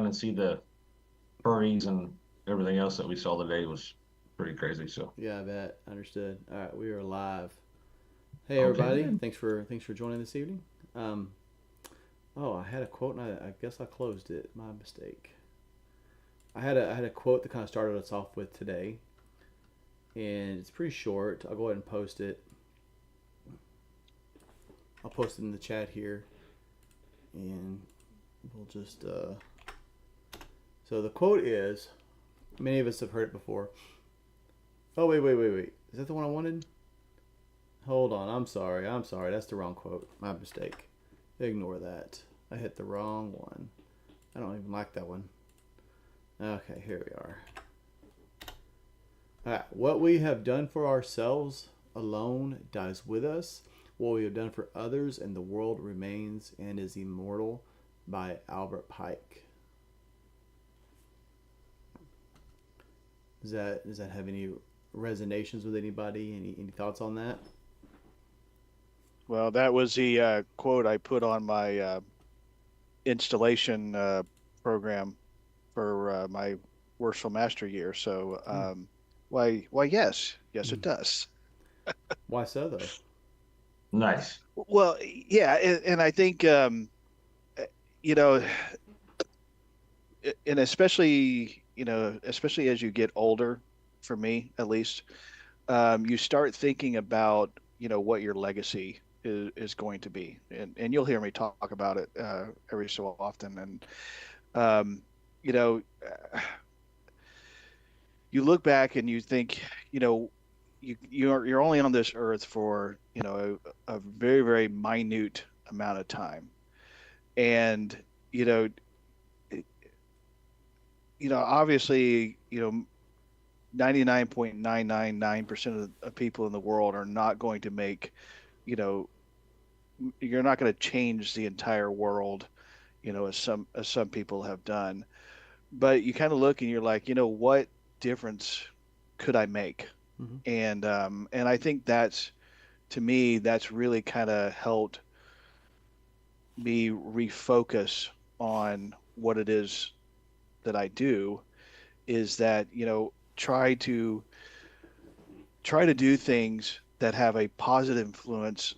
and see the furries and everything else that we saw today was pretty crazy. So, Yeah, I bet. Understood. All right, we are live. Hey okay, everybody, man. thanks for joining this evening. Um, oh, I had a quote and I guess I closed it. My mistake. I had a quote that kind of started us off with today, and it's pretty short. I'll go ahead and post it. I'll post it in the chat here, and we'll just. So the quote is, many of us have heard it before. Oh wait. Is that the one I wanted? Hold on. I'm sorry. That's the wrong quote. My mistake. Ignore that. I hit the wrong one. I don't even like that one. Okay, here we are. All right. What we have done for ourselves alone dies with us. What we have done for others and the world remains and is immortal, by Albert Pike. Does that have any resonations with anybody? Any thoughts on that? Well, that was the quote I put on my installation program for my worshipful master year. So, Hmm. yes, it does. Why so though? Nice. Well, yeah, and I think uh, you know, and especially especially as you get older, for me at least, you start thinking about what your legacy is going to be, and you'll hear me talk about it every so often, and um, you know, uh, you look back and you think, you know, you're only on this earth for a very very minute amount of time, and you know, it- obviously, 99.999% of people in the world are not going to make, you know, you're not going to change the entire world, as some people have done. But you kind of look and you're like, what difference could I make? Mm-hmm. And I think that's, to me, that's really kind of helped me refocus on what it is that I do, is that, try to do things that have a positive influence,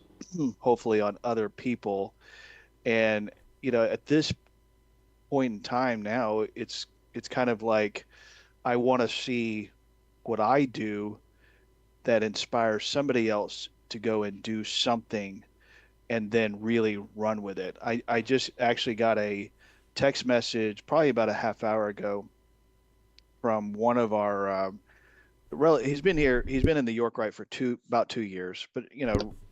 hopefully, on other people. And at this point in time now, it's kind of like I want to see what I do that inspires somebody else to go and do something and then really run with it. I just actually got a text message probably about a half hour ago from one of our he's been here, he's been in the York Rite for about 2 years, but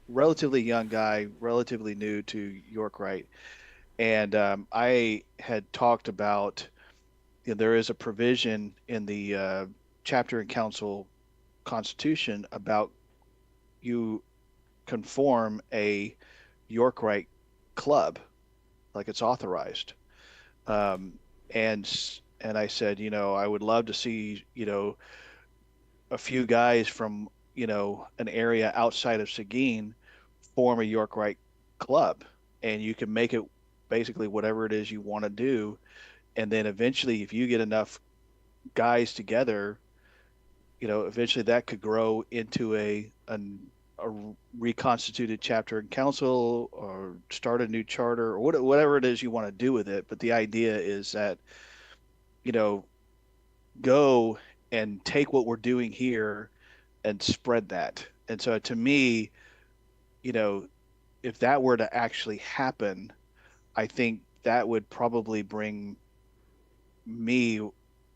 relatively young guy, relatively new to York Rite. And I had talked about, there is a provision in the chapter and council constitution about you conform a York Rite club, like it's authorized. Um, and I said, I would love to see, a few guys from, an area outside of Seguin form a York Rite club, and you can make it basically whatever it is you want to do. And then eventually, if you get enough guys together, eventually that could grow into a reconstituted chapter and council, or start a new charter, or whatever it is you want to do with it. But the idea is that, you know, go and take what we're doing here and spread that. And so to me, you know, if that were to actually happen, I think that would probably bring me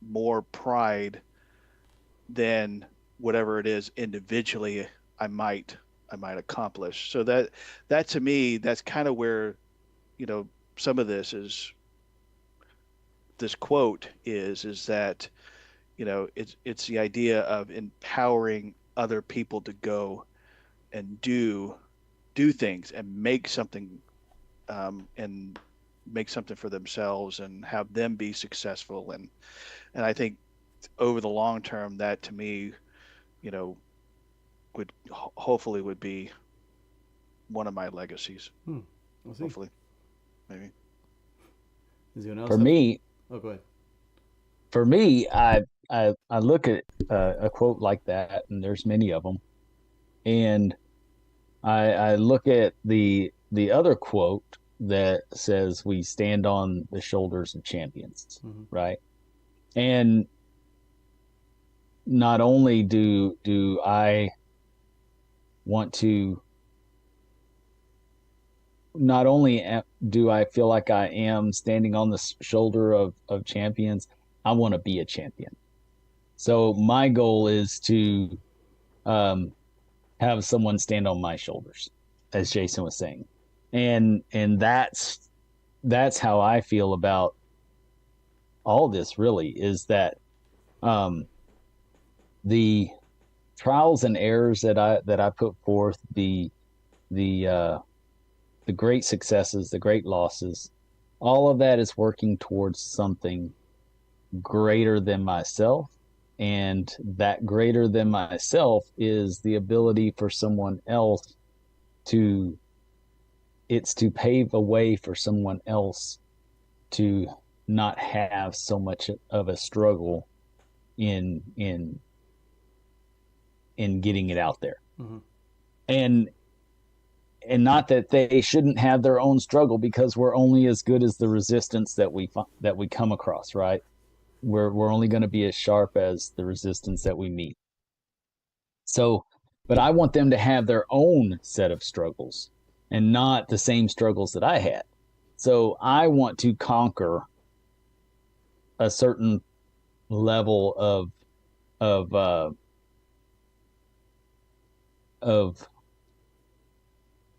more pride than whatever it is individually I might I might accomplish. So that to me, that's kind of where, you know, some of this quote is that, it's the idea of empowering other people to go and do things and and make something for themselves and have them be successful. And I think over the long term, that to me, you know, would hopefully would be one of my legacies. Hmm. We'll see. Hopefully, maybe. Does anyone else For have? me, Oh, go ahead. For me, I look at a quote like that, and there's many of them, and I look at the other quote that says we stand on the shoulders of champions, Mm-hmm. right? And not only do I want to, not only do I feel like I am standing on the shoulder of champions, I want to be a champion. So my goal is to um, have someone stand on my shoulders, as Jason was saying, and that's how I feel about all this. Really, is that um, the trials and errors that I put forth, the the great successes, the great losses, all of that is working towards something greater than myself. And that greater than myself is the ability for someone else to, it's to pave a way for someone else to not have so much of a struggle in in getting it out there. Mm-hmm. And not that they shouldn't have their own struggle, because we're only as good as the resistance that we come across, right? We're only going to be as sharp as the resistance that we meet. So, but I want them to have their own set of struggles and not the same struggles that I had. So I want to conquer a certain level of of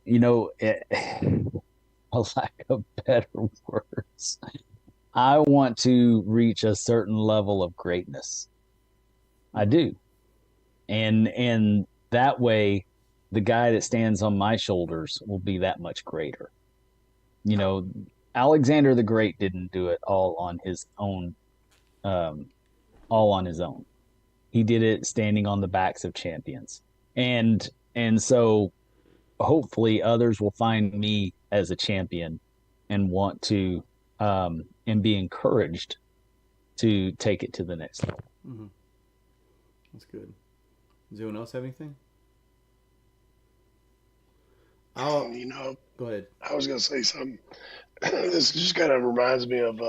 you know, a lack of better words. I want to reach a certain level of greatness. I do. And that way the guy that stands on my shoulders will be that much greater. You know, Alexander the Great didn't do it um all on his own. He did it standing on the backs of champions. And so hopefully others will find me as a champion and want to and be encouraged to take it to the next level. Mm-hmm. That's good. Does anyone else have anything? You know, Go ahead. I was gonna say something. This just kind of reminds me of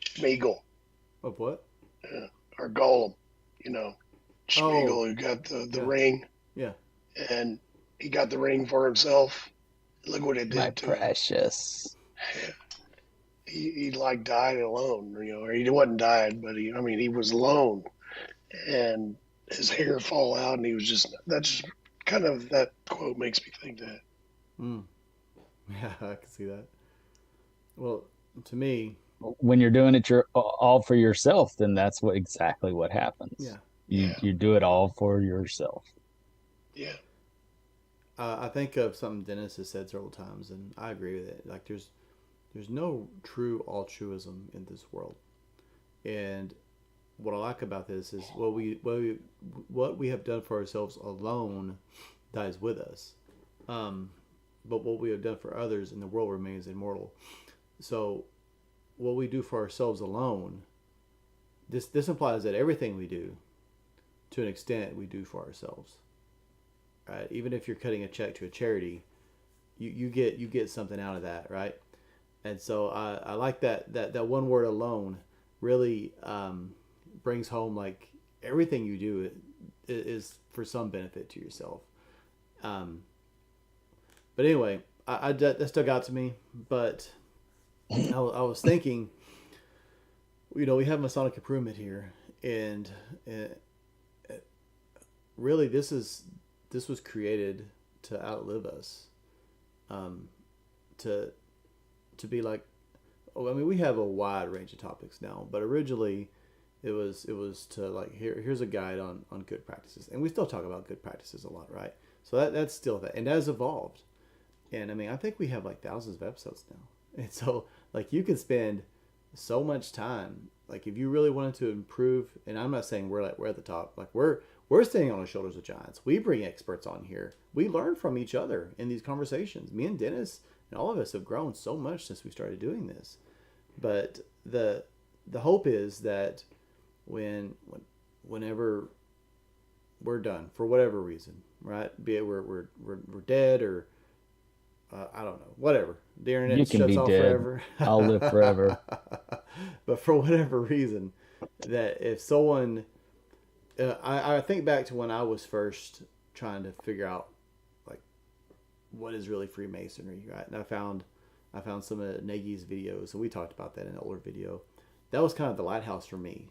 Schmeagol, Of what? or Golem. You know, Schmeagol Oh, who got the yeah, ring, yeah. and he got the ring for himself. Look what it My did to him. precious. He like died alone, or he wasn't died, but he was alone, and his hair fall out, and he was just that's just kind of that quote makes me think that. Mm. Yeah, I can see that. Well, to me, When you're doing it all for yourself, then that's exactly what happens. yeah, You Yeah, you do it all for yourself. yeah, I think of something Dennis has said several times, and I agree with it. Like, there's no true altruism in this world, and what I like about this is what we have done for ourselves alone dies with us, um, but what we have done for others in the world remains immortal. So, what we do for ourselves alone, this implies that everything we do, to an extent, we do for ourselves. Right? Even if you're cutting a check to a charity, you get something out of that, right? And so I like that one word alone really brings home, like, everything you do is for some benefit to yourself. Um, but anyway, that still got to me. But I was thinking, we have Masonic improvement here, and really this was created to outlive us, um, to be like, oh, I mean, we have a wide range of topics now, but originally it was to, like, here's a guide on good practices, and we still talk about good practices a lot, right? So that's still that, and that has evolved. And I mean, I think we have like thousands of episodes now, and so, like, you can spend so much time, like, if you really wanted to improve. And I'm not saying we're at the top, like, we're standing on the shoulders of giants. We bring experts on here. We learn from each other in these conversations. Me and Dennis and all of us have grown so much since we started doing this. But the hope is that whenever we're done for whatever reason, right? Be it we're dead or I don't know, whatever. The You internet can shuts be off dead. forever. I'll live forever. But for whatever reason, that if someone, I think back to when I was first trying to figure out like what is really Freemasonry, right? And I found some of Nagy's videos, and we talked about that in an older video. That was kind of the lighthouse for me,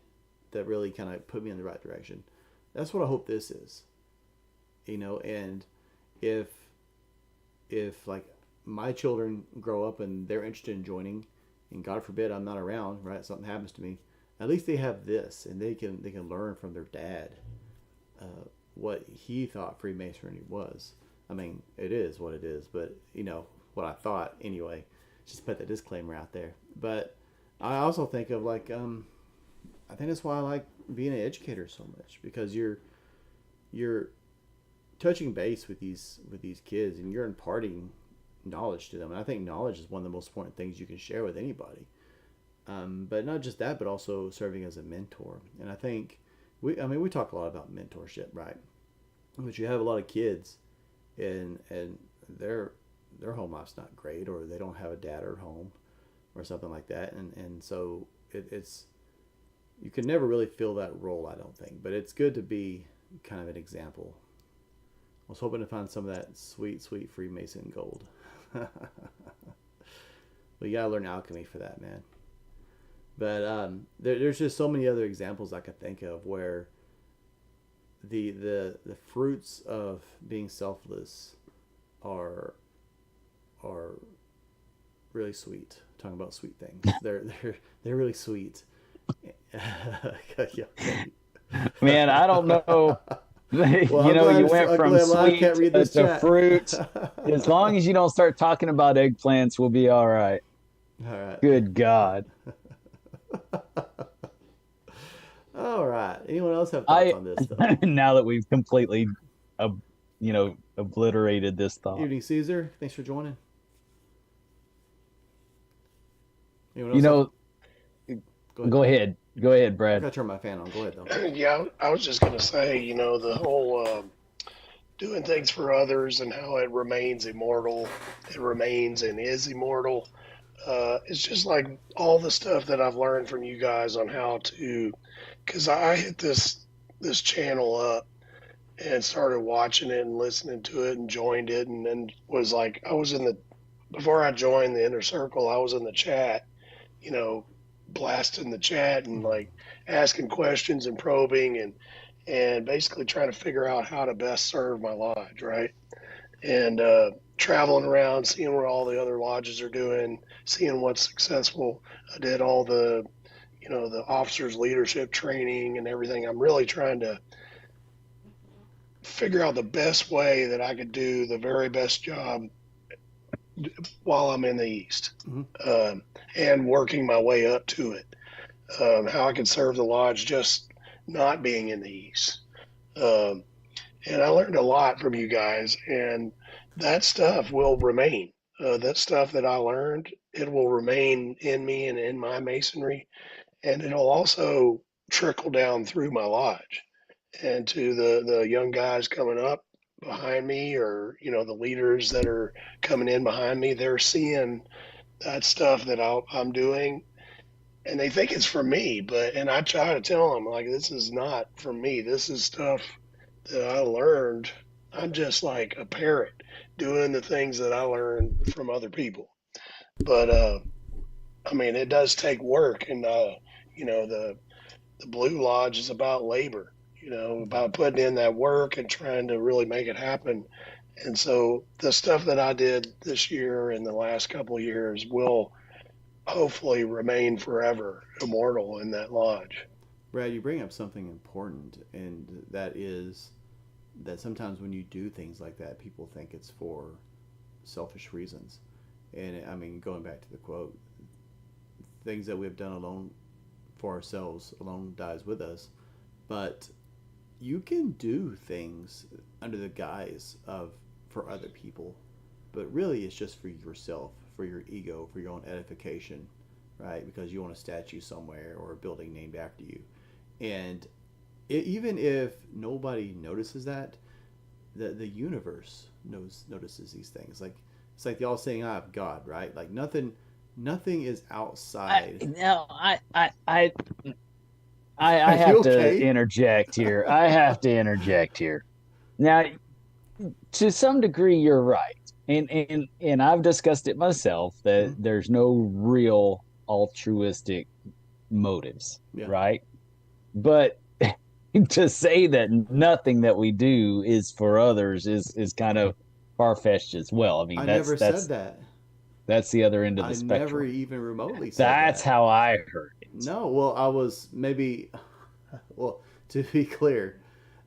that really kind of put me in the right direction. That's what I hope this is, And if like my children grow up and they're interested in joining, and God forbid I'm not around, right? Something happens to me. At least they have this, and they can learn from their dad what he thought Freemasonry was. I mean, it is what it is, but what I thought anyway. Just put that disclaimer out there. But I also think of like I think that's why I like being an educator so much, because you're touching base with these kids, and you're imparting knowledge to them. And I think knowledge is one of the most important things you can share with anybody. But not just that, but also serving as a mentor. And I think we talk a lot about mentorship, right? But you have a lot of kids, and their home life's not great, or they don't have a dad at home, or something like that, and so it's you can never really fill that role, I don't think. But it's good to be kind of an example. I was hoping to find some of that sweet Freemason gold. Well, you gotta learn alchemy for that, man. But there's just so many other examples I could think of where the fruits of being selfless are really sweet. Talking about sweet things, they're really sweet. Man, I don't know. Well, You went from sweet can't read this to chat. fruit. As long as you don't start talking about eggplants, we'll be all right. All right. Good God. All right. Anyone else have thoughts on this stuff? Now that we've completely, obliterated this thought. Evening, Caesar. Thanks for joining. Anyone else Go ahead. Go ahead, I Brad. gotta turn my fan on. Go ahead, though. Yeah, I was just gonna say, the whole doing things for others and how it remains immortal, it remains and is immortal. It's just like all the stuff that I've learned from you guys on how to, because I hit this channel up and started watching it and listening to it and joined it, and then was like, before I joined the inner circle, I was in the chat, blasting the chat and like asking questions and probing and basically trying to figure out how to best serve my lodge, right? And traveling around, seeing what all the other lodges are doing, seeing what's successful. I did all the officers leadership training and everything. I'm really trying to figure out the best way that I could do the very best job while I'm in the East, and working my way up to it. How I can serve the lodge just not being in the East. And I learned a lot from you guys, and that stuff will remain. That stuff that I learned, it will remain in me and in my masonry, and it'll also trickle down through my lodge and to the young guys coming up behind me, or the leaders that are coming in behind me. They're seeing that stuff that I'm doing, and they think it's for me, and I try to tell them, like, this is not for me. This is stuff that I learned. I'm just like a parrot doing the things that I learned from other people. But it does take work, and the Blue Lodge is about labor, about putting in that work and trying to really make it happen. And so the stuff that I did this year and the last couple of years will hopefully remain forever immortal in that lodge. Brad, you bring up something important, and that is that sometimes when you do things like that, people think it's for selfish reasons. And going back to the quote, things that we've done alone for ourselves, alone dies with us. But you can do things under the guise of for other people, but really it's just for yourself, for your ego, for your own edification. right? Because you want a statue somewhere or a building named after you. And even if nobody notices that, the universe notices these things. Like it's like the all saying eye of God, right? Like nothing is outside. I Are you have to okay? interject here. I have to interject here. Now, to some degree, you're right, and I've discussed it myself that Mhm. there's no real altruistic motives, Yeah. right? But to say that nothing that we do is for others is kind of far fetched as well. I mean, I that's never said that's that. that's the other end of the I never spectrum. even remotely said That's that. how I heard it. No, well, I was maybe, well, to be clear,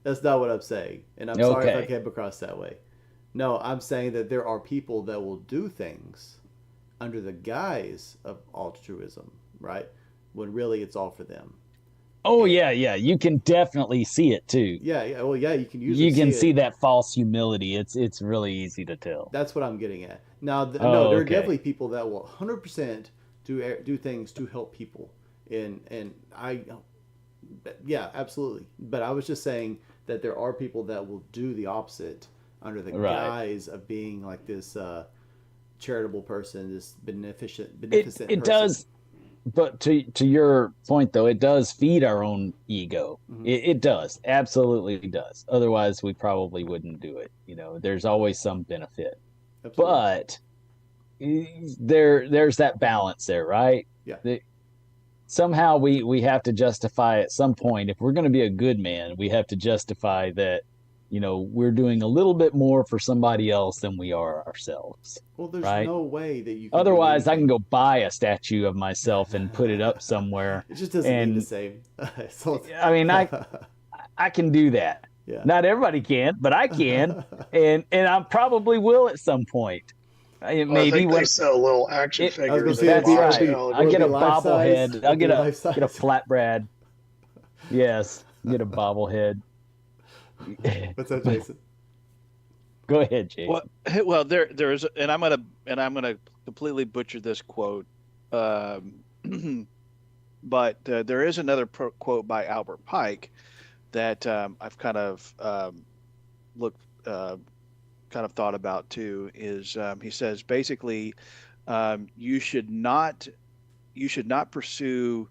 that's not what I'm saying. And I'm sorry if I Okay. came across that way. No, I'm saying that there are people that will do things under the guise of altruism, right? When really it's all for them. Oh And yeah, yeah. You can definitely see it too. yeah, yeah, well, yeah, you can usually You can see see it. that false humility. It's really easy to tell. That's what I'm getting at. Now, no, Oh, there are okay. definitely people that will 100% do things to help people, and I, yeah, absolutely. But I was just saying that there are people that will do the opposite under the Right. guise of being like this charitable person, this It beneficent it person. does, but to your point though, it does feed our own ego. Hmm. It does. Absolutely does. Otherwise we probably wouldn't do it. There's always some benefit. Absolutely. But there's that balance there, right? Yeah. The, somehow we have to justify at some point, if we're going to be a good man, we have to justify that we're doing a little bit more for somebody else than we are ourselves, Well, there's right? no way that you can do Otherwise I can anything. go buy a statue of myself and put it up somewhere, It just doesn't mean the and same. So, I mean I can do that. yeah. Not everybody can, but I can, and I probably will at some point. Well, I Maybe think they when sell little action it I was gonna figures say at that's bars right. now. I will it get be a life size? bobblehead. Will I'll it be get a life get a size? flatbread. Yes, get a bobblehead. What's that, Jason? Go ahead, Well, Jason. well, there's, and I'm gonna completely butcher this quote, um, but there is another quote by Albert Pike that I've kind of looked, kind of thought about too. Is he says basically, you should not pursue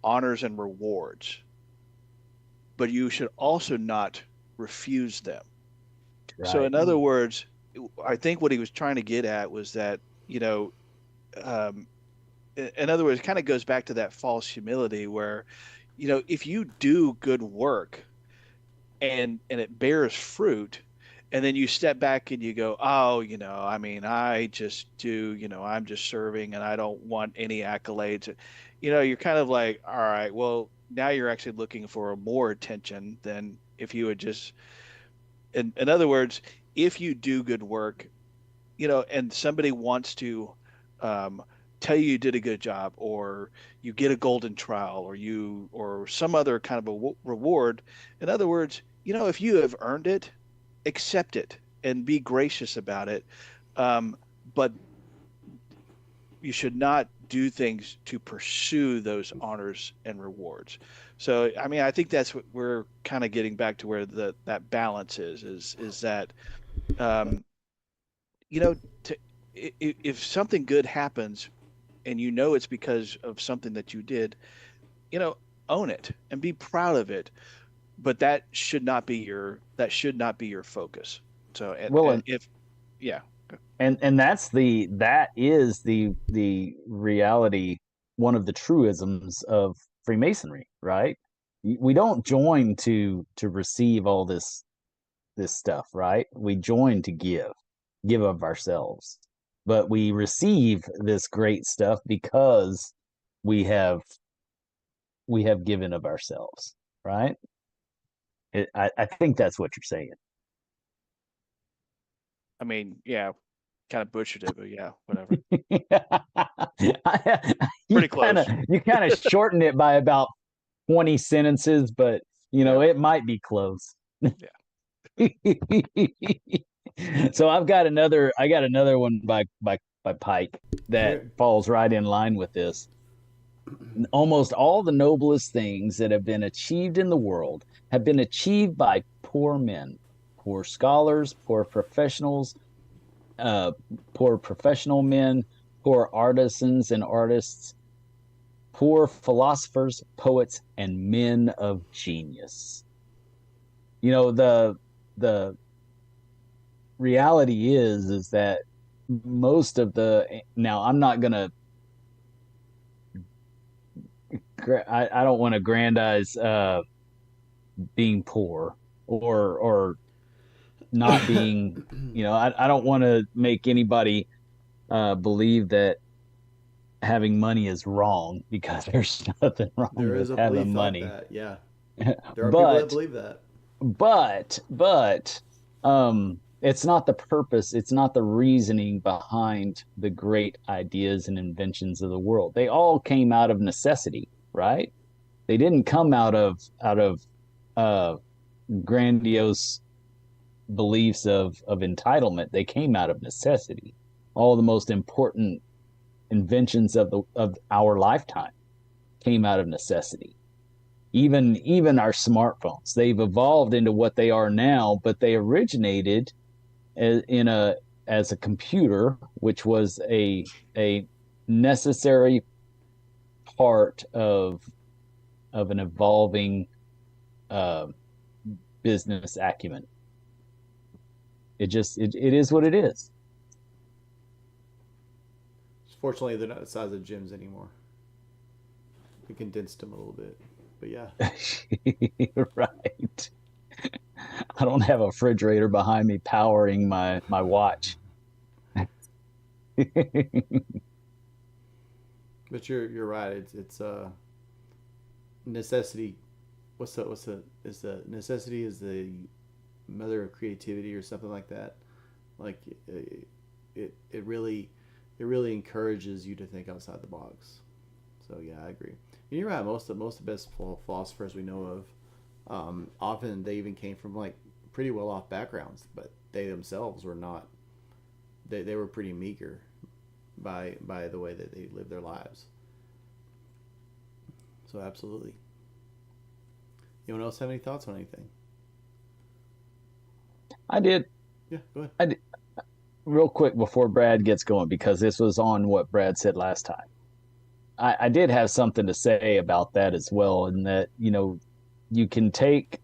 honors and rewards, but you should also not refuse them. So, Right. in other words, I think what he was trying to get at was that, um, in other words, it kind of goes back to that false humility where, if you do good work and it bears fruit, and then you step back and you go, oh, I mean, I just do, I'm just serving and I don't want any accolades. You're kind of like, all right, well, now you're actually looking for more attention than if you would just, in other words, if you do good work, and somebody wants to um, tell you did a good job, or you get a golden trowel, or some other kind of a reward. In other words, if you have earned it, accept it and be gracious about it. Um, but you should not do things to pursue those honors and rewards. So, I mean, I think that's what we're kind of getting back to where that balance is that um, you know, to, if something good happens and it's because of something that you did, you know, own it and be proud of it. But that should not be your focus. So, Well, and if, yeah, and that is the reality, one of the truisms of Freemasonry, right? We don't join to receive all this stuff, right? We join to give of ourselves, but we receive this great stuff because we have we have given of ourselves, right? I think that's what you're saying. I mean, yeah, kind of butchered it, but yeah, whatever. you Pretty kind of close. you kind of shortened it by about 20 sentences, but Yeah, it might be close. yeah. So I got another one by Pike that Where falls right in line with this. almost all the noblest things that have been achieved in the world have been achieved by poor men, poor scholars, poor professionals, uh, poor professional men, poor artisans and artists, poor philosophers, poets, and men of genius. You know, the reality is that most of the, now I'm not gonna, I don't want to grandize being poor or not being, I don't want to make anybody believe that having money is wrong, because there's nothing wrong There is with a belief having like money. that. Yeah. There are people that believe that. But it's not the purpose, it's not the reasoning behind the great ideas and inventions of the world. They all came out of necessity, right? They didn't come out of uh grandiose beliefs of entitlement. They came out of necessity. All the most important inventions of our lifetime came out of necessity. Even our smartphones, they've evolved into what they are now, but they originated as a computer, which was a necessary part of an evolving uh, business acumen. It is what it is. Fortunately, they're not the size of gyms anymore. We condensed them a little bit, but yeah. Right. I don't have a refrigerator behind me powering my watch. But you're right. It's necessity. Is the necessity is the mother of creativity or something like that. Like it really encourages you to think outside the box. So yeah, I agree. And you're right. Most of the best philosophers we know of, often they even came from like pretty well off backgrounds, but they themselves were not. They were pretty meager by the way that they lived their lives. So absolutely. Anyone else have any thoughts on anything? I did. Yeah, go ahead. I did. Real quick before Brad gets going, because this was on what Brad said last time. I did have something to say about that as well, and that you can take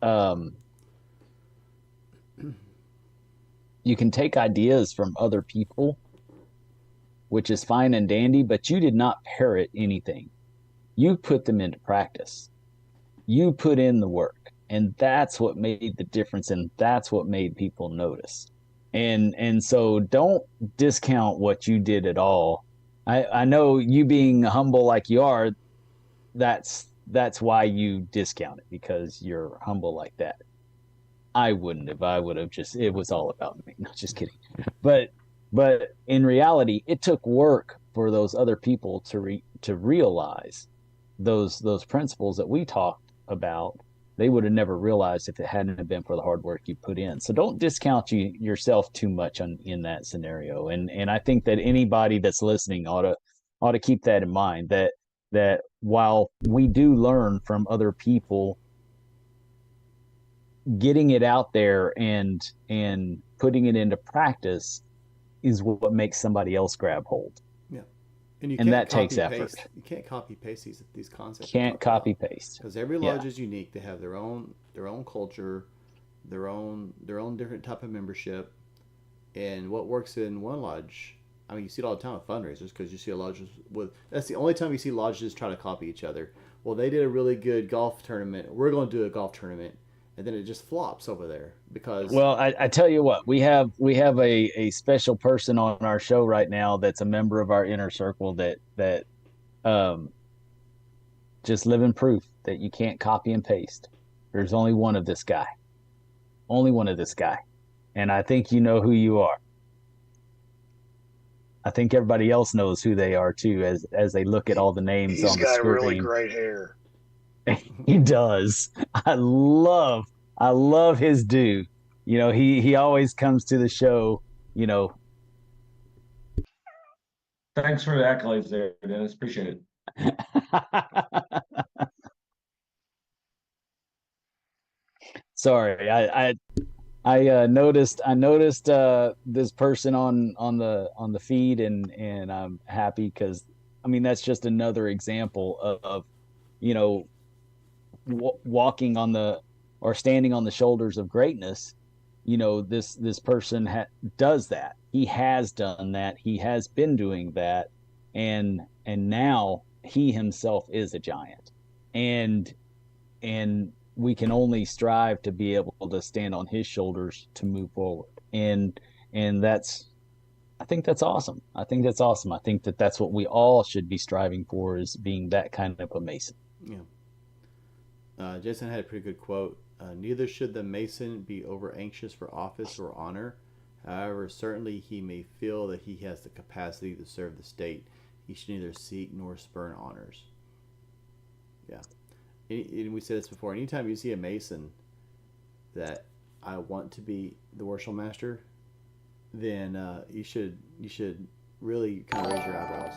um, you can take ideas from other people, which is fine and dandy, but you did not parrot anything. You put them into practice. You put in the work, and that's what made the difference, and that's what made people notice. And so don't discount what you did at all. I know, you being humble like you are, that's why you discount it, because you're humble like that. I wouldn't have. I would have just, it was all about me. Not just kidding. But in reality, it took work for those other people to realize those principles that we talked about. They would have never realized if it hadn't been for the hard work you put in. So don't discount yourself too much in that scenario. And I think that anybody that's listening ought to keep that in mind, that while we do learn from other people, getting it out there and putting it into practice is what makes somebody else grab hold. Yeah. And that takes effort. You can't copy paste these concepts. Can't copy paste, because every lodge is unique. They have their own culture, their own different type of membership, and what works in one lodge. I mean, you see it all the time with fundraisers, because you see a lodge with. That's the only time you see lodges try to copy each other. Well, they did a really good golf tournament. We're going to do a golf tournament. And then it just flops over there because. Well, I tell you what, we have a special person on our show right now that's a member of our inner circle that um just living proof that you can't copy and paste. There's only one of this guy, and I think you know who you are. I think everybody else knows who they are too, as they look at all the names on the screen. He's got really great hair. He does. I love his due. He always comes to the show. Thanks for the accolades there, Dennis. Appreciate it. Sorry, I noticed this person on the feed, and I'm happy because I mean that's just another example of you know walking on the or standing on the shoulders of greatness. This person does that. He has done that. He has been doing that, and now he himself is a giant, and and we can only strive to be able to stand on his shoulders to move forward. And that's I think that's awesome. I think that's awesome. I think that that's what we all should be striving for, is being that kind of a Mason. Yeah. Jason had a pretty good quote. Neither should the Mason be over anxious for office or honor. However, certainly he may feel that he has the capacity to serve the state. He should neither seek nor spurn honors. Yeah. And we said this before. Anytime you see a Mason that I want to be the worship master, then you should really kind of raise your eyebrows.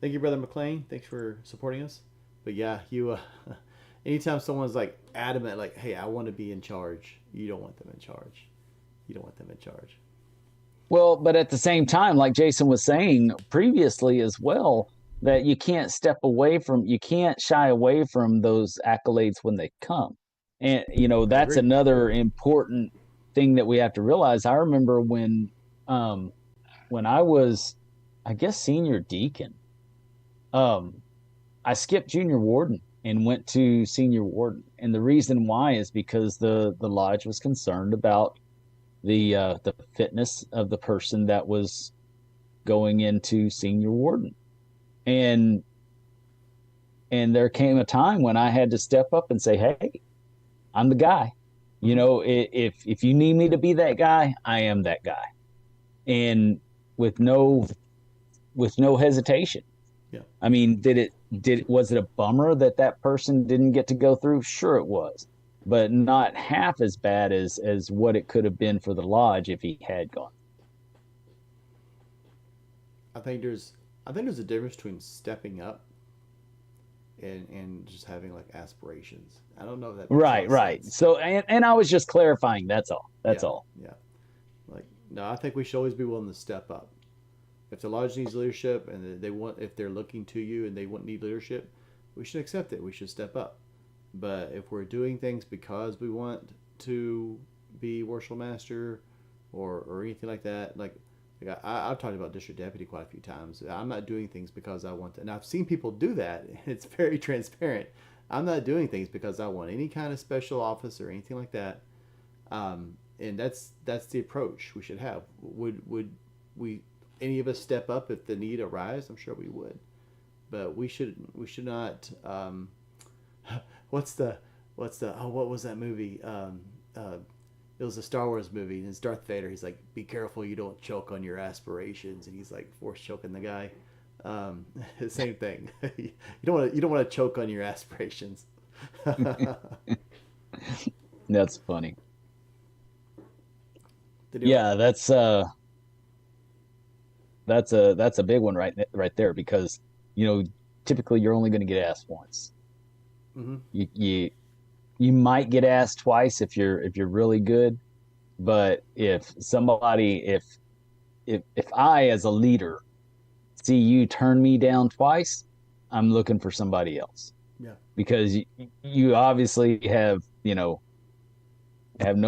Thank you, Brother McLean. Thanks for supporting us. But yeah, you. Anytime someone's like adamant, like, "Hey, I want to be in charge," you don't want them in charge. You don't want them in charge. Well, but at the same time, like Jason was saying previously as well, that you can't you can't shy away from those accolades when they come. And, that's another important thing that we have to realize. I remember when I was, I guess, senior deacon, I skipped junior warden and went to senior warden. And the reason why is because the lodge was concerned about the fitness of the person that was going into senior warden. And there came a time when I had to step up and say, "Hey, I'm the guy. If you need me to be that guy, I am that guy." And with no hesitation. Yeah. I mean, was it a bummer that person didn't get to go through? Sure it was. But not half as bad as what it could have been for the lodge if he had gone. I think there's a difference between stepping up and just having like aspirations. I don't know if that makes right. sense. So and I was just clarifying. That's all. That's all. Yeah. Like, no, I think we should always be willing to step up. If the lodge needs leadership and if they're looking to you and they need leadership, we should accept it. We should step up. But if we're doing things because we want to be worship master or anything like that, like I've talked about district deputy quite a few times. I'm not doing things because I want to. And I've seen people do that. And it's very transparent. I'm not doing things because I want any kind of special office or anything like that. And that's the approach we should have. Would we any of us step up if the need arises? I'm sure we would. But we should not. What was that movie? It was a Star Wars movie, and it's Darth Vader. He's like, "Be careful you don't choke on your aspirations," and he's like force choking the guy. The same thing. You don't want to choke on your aspirations. That's funny. Yeah, that's a big one right there, because typically you're only going to get asked once. Mm-hmm. You might get asked twice if you're really good, but if I as a leader see you turn me down twice, I'm looking for somebody else. Yeah. Because you obviously have no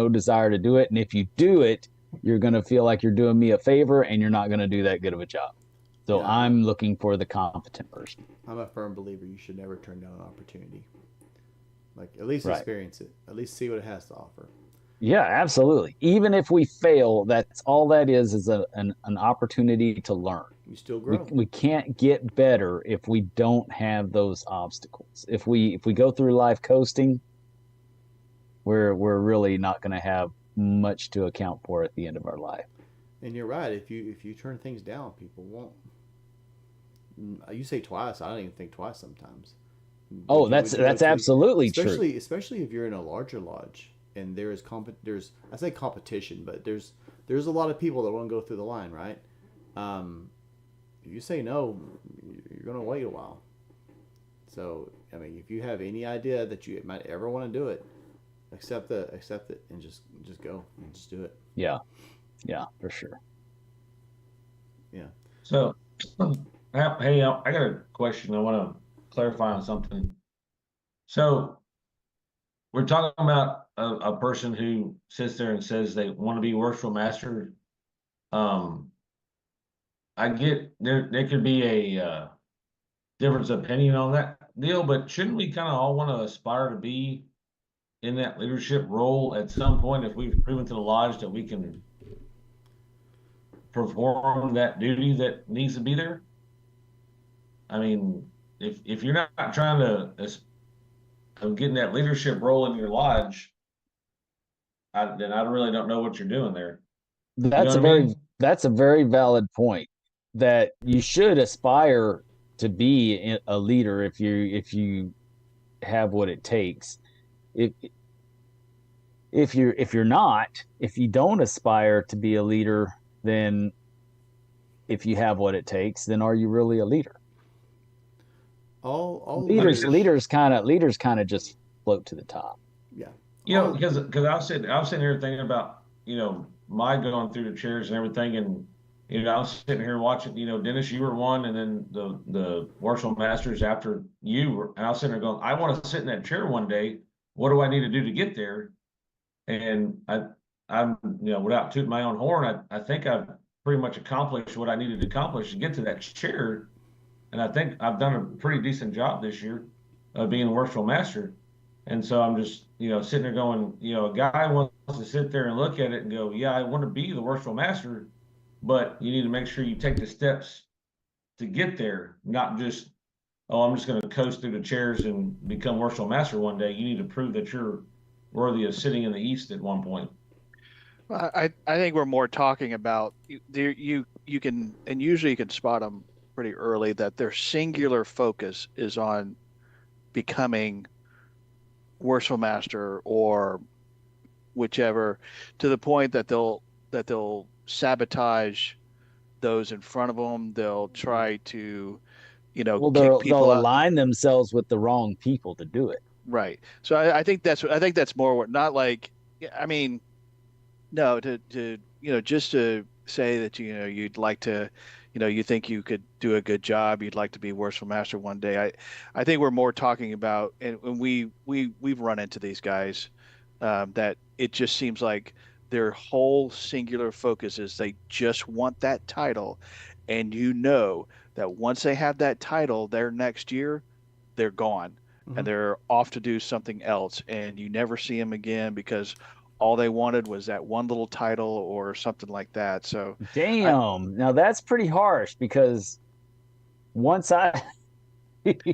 desire to do it, and if you do it, you're going to feel like you're doing me a favor, and you're not going to do that good of a job. So yeah. I'm looking for the competent person. I'm a firm believer you should never turn down an opportunity. Like, at least experience it. At least see what it has to offer. Yeah, absolutely. Even if we fail, that's all that is an opportunity to learn. You still grow. We can't get better if we don't have those obstacles. If we go through life coasting, we're really not going to have much to account for at the end of our life. And you're right. If you turn things down, people won't. You say twice. I don't even think twice sometimes. That's absolutely true. Especially if you're in a larger lodge and there's I say competition, but there's a lot of people that want to go through the line, right? if you say no, you're going to wait a while. So, I mean, if you have any idea that you might ever want to do it, accept it, and just go and just do it. Yeah, for sure. Yeah. So, hey, I got a question. I want to clarify on something. So, we're talking about a person who sits there and says they want to be worshipful master. I get there could be a difference of opinion on that deal, but shouldn't we kind of all want to aspire to be in that leadership role at some point if we've proven to the lodge that we can perform that duty that needs to be there? I mean, if you're not trying to get in that leadership role in your lodge, then I really don't know what you're doing there. That's that's a very valid point, that you should aspire to be a leader if you have what it takes. If you're not, if you don't aspire to be a leader, then if you have what it takes, then are you really a leader? All leaders kind of just float to the top. Yeah. Because I was sitting here thinking about, my going through the chairs and everything, and I was sitting here watching, Dennis, you were one, and then the worshipful masters after you were, and I was sitting there going, I want to sit in that chair one day. What do I need to do to get there? And I'm without tooting my own horn, I think I've pretty much accomplished what I needed to accomplish to get to that chair, and I think I've done a pretty decent job this year of being a worshipful master. And so I'm just, sitting there going, a guy wants to sit there and look at it and go, yeah, I want to be the worshipful master, but you need to make sure you take the steps to get there, not just, oh, I'm just going to coast through the chairs and become worshipful master one day. You need to prove that you're worthy of sitting in the East at one point. Well, I think we're more talking about you can, and usually you can spot them pretty early, that their singular focus is on becoming worshipful master or whichever, to the point that they'll sabotage those in front of them. They'll try to, Well, kick people they'll out. align themselves with the wrong people to do it. Right. So I think that's more what, not like, I mean, no, to just to say that you'd like to, you think you could do a good job, you'd like to be worshipful master one day. I think we're more talking about, and we've run into these guys, that it just seems like their whole singular focus is they just want that title, and that once they have that title, their next year, they're gone. Mhm. And they're off to do something else, and you never see them again because all they wanted was that one little title or something like that. So Damn. Now that's pretty harsh, because once I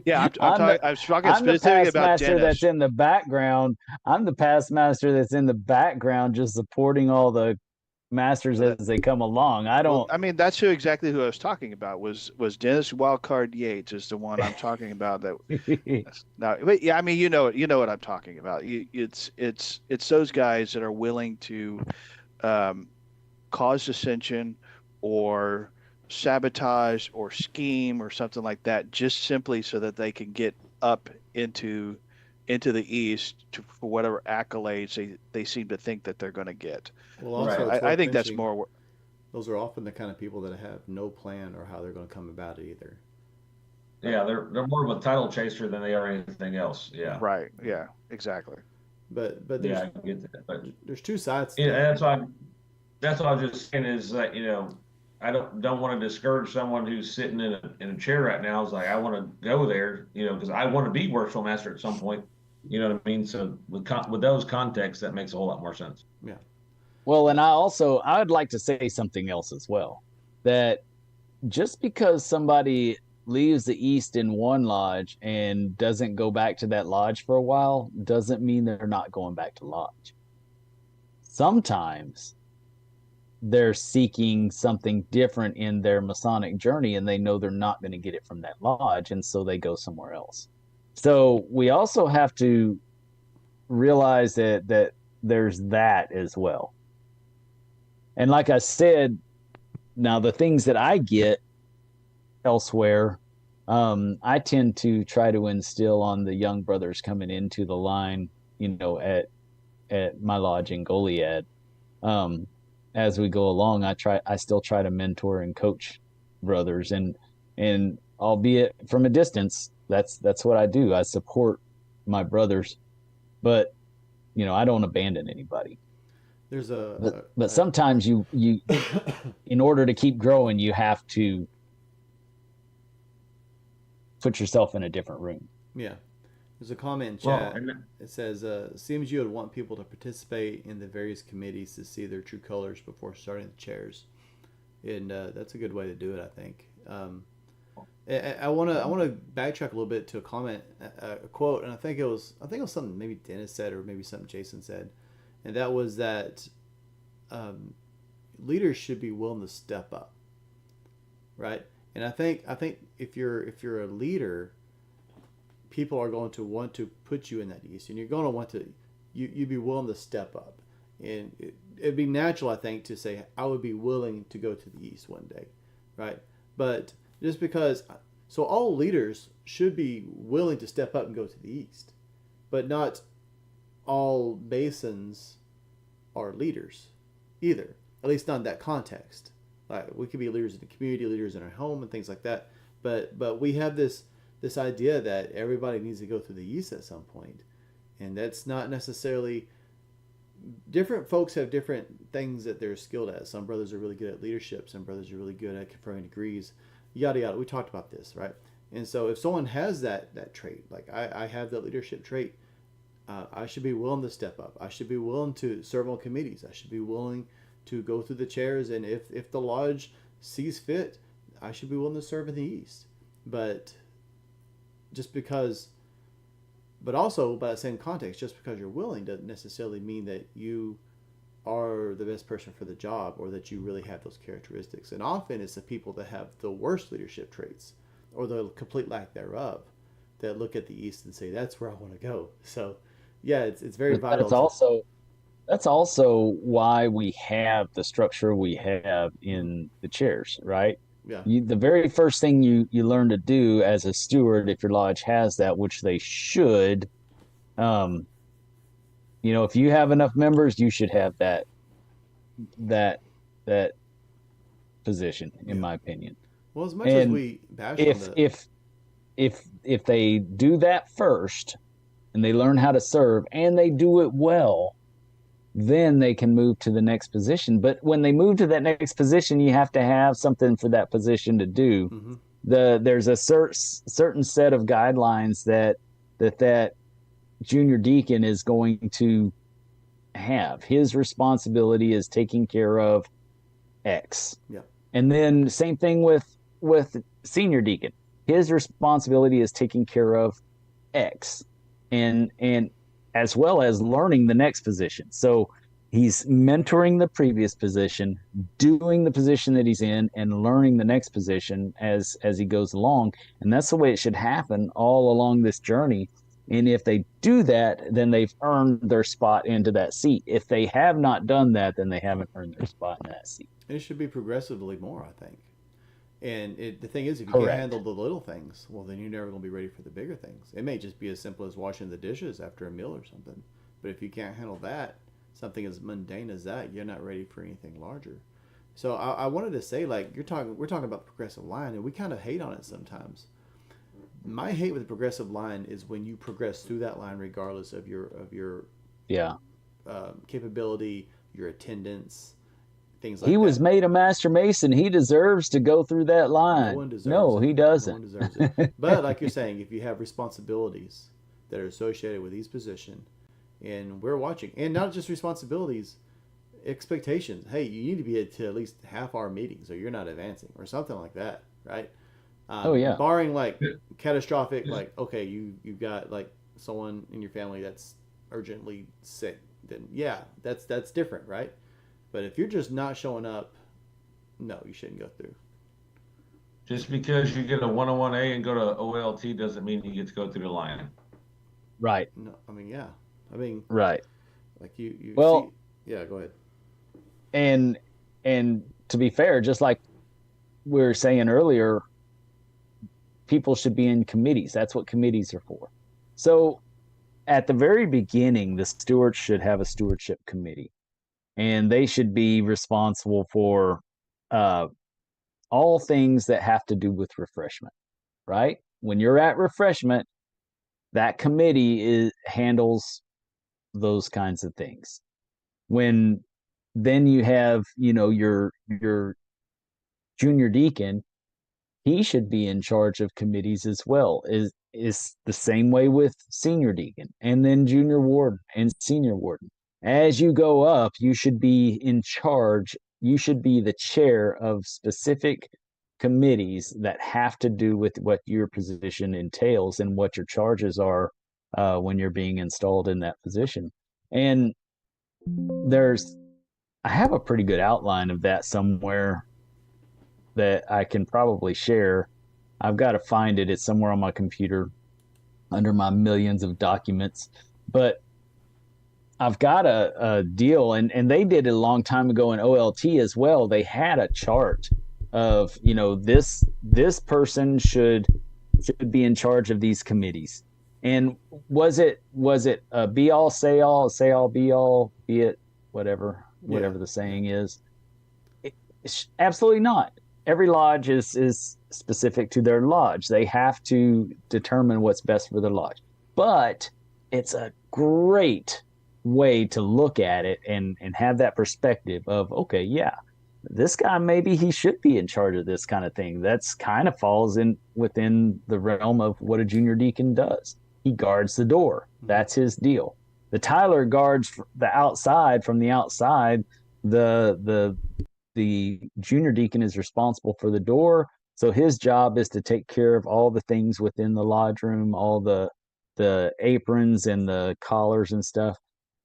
yeah, I'm talking I'm the specifically past about master Dennis. that's in the background. I'm the past master that's in the background, just supporting all the masters as they come along. I Well, don't. I mean, that's exactly who I was talking about. Was Dennis Wildcard Yates is the one I'm talking about. Now, but yeah, I mean, you know what I'm talking about. It's those guys that are willing to cause dissension or sabotage or scheme or something like that, just simply so that they can get up into the East for whatever accolades they seem to think that they're going to get. Well, also, Right. it's I worth think that's mentioning, more. those are often the kind of people that have no plan or how they're going to come about it either. Yeah, they're more of a title chaser than they are anything else. Yeah. Right. Yeah. Exactly. But Yeah, I get that. But there's two sides to yeah, that. that's what I was just saying is that, I don't want to discourage someone who's sitting in a chair right now. It's like, I want to go there, because I want to be worshipful master at some point. You know what I mean? So with those contexts, that makes a whole lot more sense. Yeah. Well, and I would like to say something else as well. That just because somebody leaves the East in one lodge and doesn't go back to that lodge for a while doesn't mean they're not going back to lodge. Sometimes they're seeking something different in their Masonic journey, and they know they're not going to get it from that lodge, and so they go somewhere else. So we also have to realize that there's that as well. And like I said, now the things that I get elsewhere. I tend to try to instill on the young brothers coming into the line, at my lodge in Goliad. As we go along, I still try to mentor and coach brothers, and albeit from a distance, that's what I do. I support my brothers, but I don't abandon anybody. There's But sometimes you in order to keep growing, you have to put yourself in a different room. Yeah. There's a comment in chat. Well, It says, seems you would want people to participate in the various committees to see their true colors before starting the chairs. And that's a good way to do it, I think. I want to backtrack a little bit to a comment, a quote, and I think it was something maybe Dennis said or maybe something Jason said, and that was that leaders should be willing to step up, right? And I think if you're a leader, people are going to want to put you in that east, and you're going to want to you'd be willing to step up, and it'd be natural, I think, to say I would be willing to go to the east one day, right? But just because, so all leaders should be willing to step up and go to the east, but not all Masons are leaders either, at least not in that context. Like, we could be leaders in the community, leaders in our home, and things like that, but we have this idea that everybody needs to go to the east at some point, and that's not necessarily. Different folks have different things that they're skilled at. Some brothers are really good at leadership, some brothers are really good at conferring degrees, yada yada. We talked about this, right? And so if someone has that trait, like I have that leadership trait, I should be willing to step up. I should be willing to serve on committees. I should be willing to go through the chairs, and if the lodge sees fit, I should be willing to serve in the east. But also by the same context, just because you're willing doesn't necessarily mean that you are the best person for the job or that you really have those characteristics. And often it's the people that have the worst leadership traits or the complete lack thereof that look at the east and say, that's where I want to go. So yeah, it's very vital. That's also why we have the structure we have in the chairs, right? Yeah. The very first thing you learn to do as a steward, if your lodge has that, which they should, if you have enough members, you should have that position, in my opinion. Well, as much as we bash if they do that first, and they learn how to serve, and they do it well, then they can move to the next position. But when they move to that next position, you have to have something for that position to do. Mm-hmm. There's a certain set of guidelines that junior deacon is going to have. His responsibility is taking care of X. Yeah. And then same thing with senior deacon. His responsibility is taking care of X. And as well as learning the next position. So he's mentoring the previous position, doing the position that he's in, and learning the next position as he goes along. And that's the way it should happen all along this journey. And if they do that, then they've earned their spot into that seat. If they have not done that, then they haven't earned their spot in that seat. It should be progressively more, I think. And the thing is, if you Correct. can't handle the little things, well, then you're never going to be ready for the bigger things. It may just be as simple as washing the dishes after a meal or something. But if you can't handle that, something as mundane as that, you're not ready for anything larger. So I wanted to say, like, we're talking about the progressive line, and we kind of hate on it sometimes. My hate with the progressive line is when you progress through that line regardless of your capability, your attendance, things like that. He was made a master mason. He deserves to go through that line. No one deserves No, it. he doesn't. No one deserves it. But like you're saying, if you have responsibilities that are associated with each position, and we're watching, and not just responsibilities, expectations. Hey, you need to be at least half our meetings, or you're not advancing, or something like that, right? Barring like catastrophic, like, okay, you've got like someone in your family that's urgently sick, then yeah, that's different, right? But if you're just not showing up, no, you shouldn't go through. Just because you get a 101A and go to OLT doesn't mean you get to go through the line. Right. No, I mean, yeah. I mean, right. Like you well, see, yeah, go ahead. And to be fair, just like we were saying earlier, people should be in committees. That's what committees are for. So at the very beginning, the stewards should have a stewardship committee, and they should be responsible for uh, all things that have to do with refreshment, right? When you're at refreshment, that committee handles those kinds of things. When then you have, your junior deacon, he should be in charge of committees as well. Is the same way with senior deacon, and then junior warden and senior warden. As you go up, you should be in charge. You should be the chair of specific committees that have to do with what your position entails and what your charges are when you're being installed in that position. And I have a pretty good outline of that somewhere that I can probably share. I've got to find it. It's somewhere on my computer under my millions of documents. But I've got a deal, and they did it a long time ago in OLT as well. They had a chart of, this person should be in charge of these committees. And was it be all, say all, be all, be it, whatever the saying is? Absolutely not. Every lodge is specific to their lodge. They have to determine what's best for their lodge. But it's a great way to look at it and have that perspective of, okay, yeah, this guy, maybe he should be in charge of this kind of thing. That's kind of falls in within the realm of what a junior deacon does. He guards the door. That's his deal. The Tyler guards the outside. From the outside, the junior deacon is responsible for the door. So his job is to take care of all the things within the lodge room, all the aprons and the collars and stuff.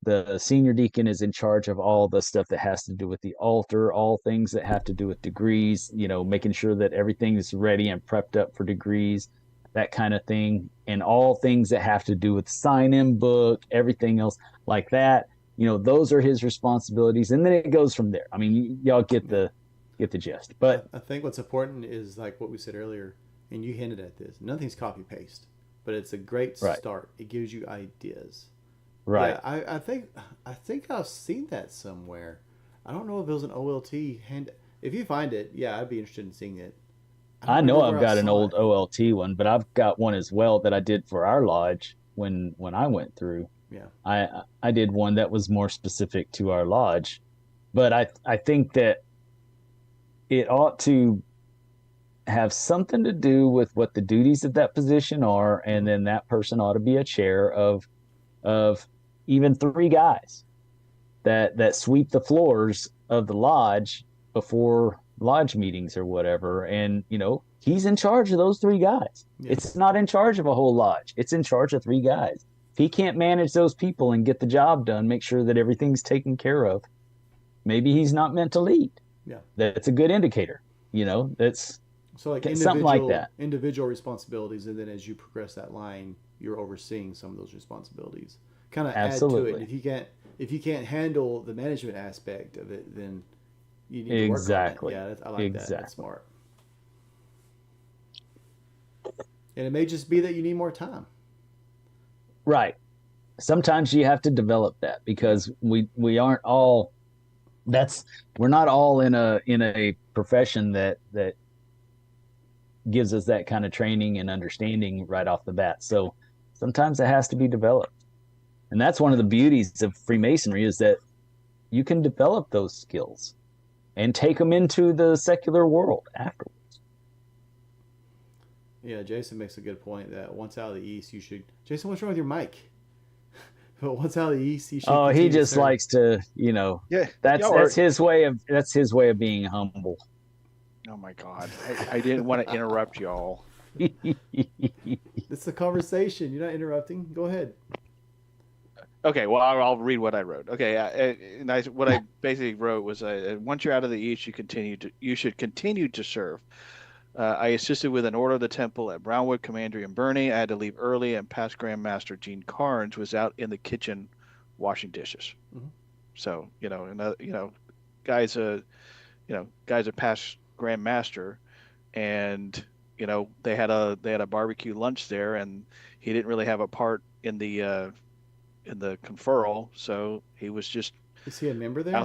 The senior deacon is in charge of all the stuff that has to do with the altar, all things that have to do with degrees, making sure that everything is ready and prepped up for degrees, that kind of thing. And all things that have to do with sign-in book, everything else like that. Those are his responsibilities. And then it goes from there. I mean, y'all get the gist. But I think what's important is like what we said earlier, and you hinted at this. Nothing's copy paste, but it's a great start. It gives you ideas. Right. Yeah, I think I've seen that somewhere. I don't know if it was an OLT hand. If you find it, yeah, I'd be interested in seeing it. I know I've got an old OLT one, but I've got one as well that I did for our lodge when I went through. Yeah. I did one that was more specific to our lodge. But I think that it ought to have something to do with what the duties of that position are, and then that person ought to be a chair of even 3 guys that sweep the floors of the lodge before lodge meetings or whatever. And he's in charge of those 3 guys. It's not in charge of a whole lodge. It's in charge of 3 guys. If he can't manage those people and get the job done, make sure that everything's taken care of, maybe he's not meant to lead. Yeah, that's a good indicator. That's so like something like that. Individual responsibilities, and then as you progress that line, you're overseeing some of those responsibilities. Kind of add to it. If you can't handle the management aspect of it, then you need to work on it. Yeah, I like that. That's smart. And it may just be that you need more time. Right. Sometimes you have to develop that, because we aren't all. We're not all in a profession that gives us that kind of training and understanding right off the bat. So sometimes it has to be developed. And that's one of the beauties of Freemasonry, is that you can develop those skills and take them into the secular world afterwards. Yeah, Jason makes a good point that once out of the East, you should. Jason, what's wrong with your mic? But once out of the East, you should. Oh, he just likes to, Yeah, that's his way of being humble. Oh my God, I didn't want to interrupt y'all. It's a conversation. You're not interrupting. Go ahead. Okay, well, I'll read what I wrote. Okay, what I basically wrote was, once you're out of the East, you should continue to serve. I assisted with an order of the temple at Brownwood, Commandery, and Burney. I had to leave early, and past Grand Master Gene Carnes was out in the kitchen washing dishes. Mm-hmm. So guys are past Grand Master, and they had a barbecue lunch there, and he didn't really have a part in the conferral, so he was just Is he a member there?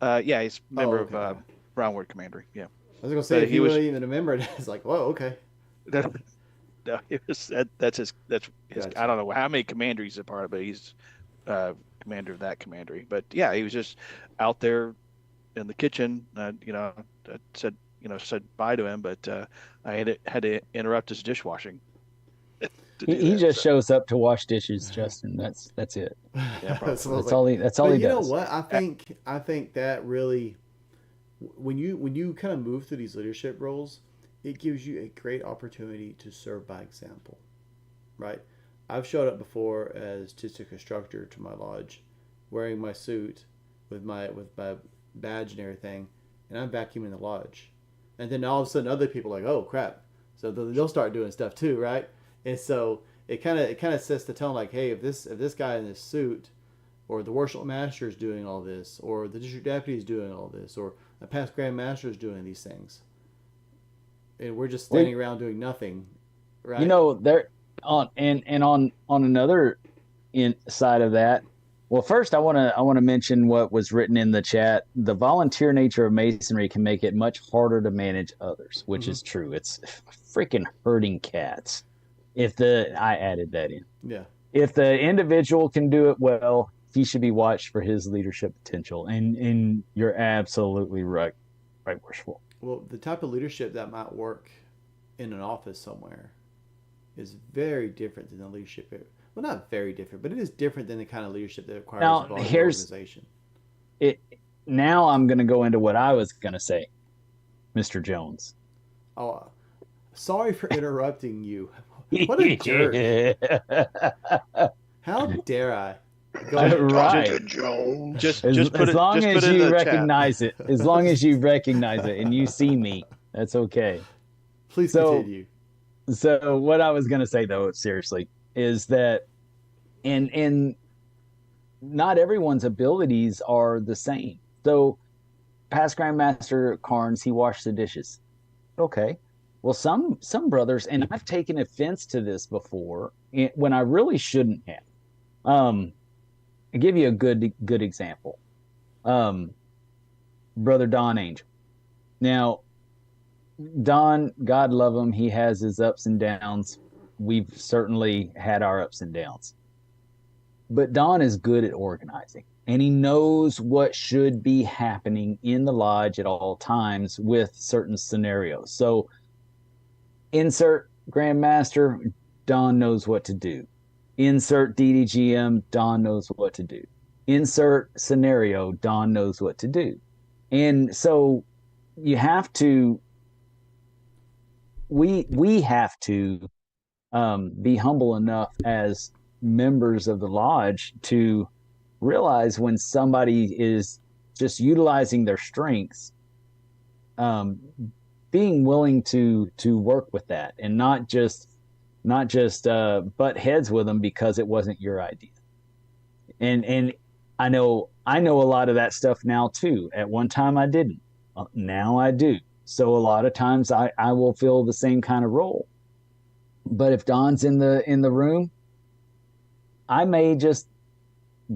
out. Yeah, he's a Oh, member okay. of Brown Word Commandery. Yeah, I was gonna say but if he he was. wasn't even a member, it's like, whoa, okay, No, it was that's his. I gotcha. don't know how many commanderies he's a part of, but he's commander of that commandery. But yeah, he was just out there in the kitchen. I said bye to him, but I had to interrupt his dishwashing to do He that. just So shows up to wash dishes, Justin. That's it. yeah, So I probably. was like, That's all but he you know does. what? I think that really, when you kind of move through these leadership roles, it gives you a great opportunity to serve by example, right? I've showed up before as just a constructor to my lodge, wearing my suit with my badge and everything, and I'm vacuuming the lodge, and then all of a sudden other people are like, oh crap, so they'll start doing stuff too, right? And so it kind of sets the tone, like, hey, if this guy in this suit, or the worship master is doing all this, or the district deputy is doing all this, or a past grand master is doing these things, and we're just Well, standing around doing nothing, you right? know, there on and on another side of that. Well, first I want to mention what was written in the chat. The volunteer nature of masonry can make it much harder to manage others, which Mm-hmm. is true. It's freaking hurting cats. If the I added that in. Yeah. If the individual can do it well, he should be watched for his leadership potential. And you're absolutely right, worshipful. Well, the type of leadership that might work in an office somewhere is very different than the leadership. Well, not very different, but it is different than the kind of leadership that requires Now involving the here's organization. it. Now I'm going to go into what I was going to say, Mr. Jones. Oh, sorry for interrupting you. What a jerk! How dare I? Go ahead. Talking Right. to Jones. Just put As long just as put it in you the chat. recognize it, as long as you recognize it and you see me, that's okay. Please So, continue. so what I was going to say though, seriously, is that in not everyone's abilities are the same. So, past Grandmaster Carnes, he washed the dishes. Okay. Well, some brothers, and I've taken offense to this before when I really shouldn't have. I'll give you a good example. Um, Brother Don Angel. Now, Don, God love him, he has his ups and downs. We've certainly had our ups and downs. But Don is good at organizing, and he knows what should be happening in the lodge at all times with certain scenarios. So, insert Grandmaster, Don knows what to do. Insert DDGM, Don knows what to do. Insert scenario, Don knows what to do. And so you have to, we have to be humble enough as members of the lodge to realize when somebody is just utilizing their strengths, um, being willing to work with that and not just butt heads with them because it wasn't your idea. And I know a lot of that stuff now too. At one time I didn't. Now I do. So a lot of times I will fill the same kind of role. But if Don's in the room, I may just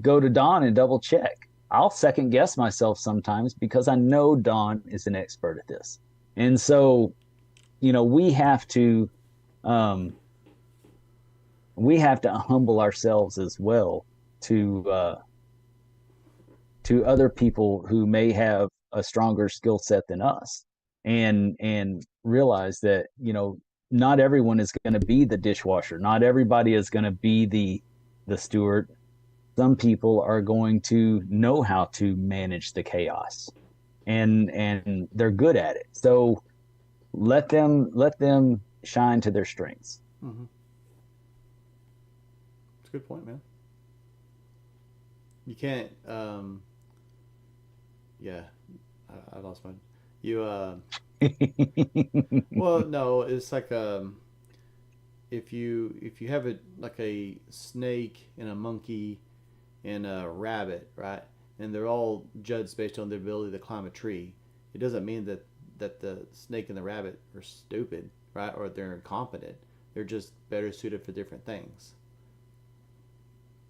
go to Don and double check. I'll second guess myself sometimes because I know Don is an expert at this. And so, um, we have to humble ourselves as well to other people who may have a stronger skill set than us, and realize that not everyone is going to be the dishwasher, not everybody is going to be the steward. Some people are going to know how to manage the chaos, and they're good at it. So let them shine to their strengths. Mm-hmm. That's a good point, man. You can't. Yeah, I lost my. You. Well, no, it's like if you have a snake and a monkey and a rabbit, right? And they're all judged based on their ability to climb a tree. It doesn't mean that the snake and the rabbit are stupid, right? Or they're incompetent. They're just better suited for different things.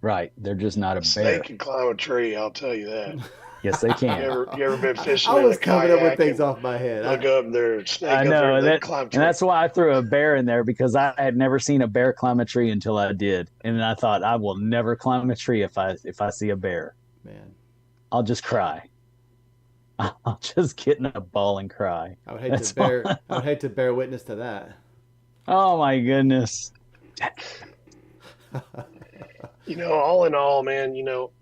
Right. They're just not a bear. Snake can climb a tree, I'll tell you that. Yes, they You can. ever been fishing I in was a coming up with kayak things and off my head. look up and there's a snake I up there know and they that, climb and trees? that's why I threw a bear in there, because I had never seen a bear climb a tree until I did, and I thought I will never climb a tree if I see a bear. Man, I'll just cry. I'll just get in a ball and cry. I would hate to bear witness to that. Oh my goodness. All in all, man,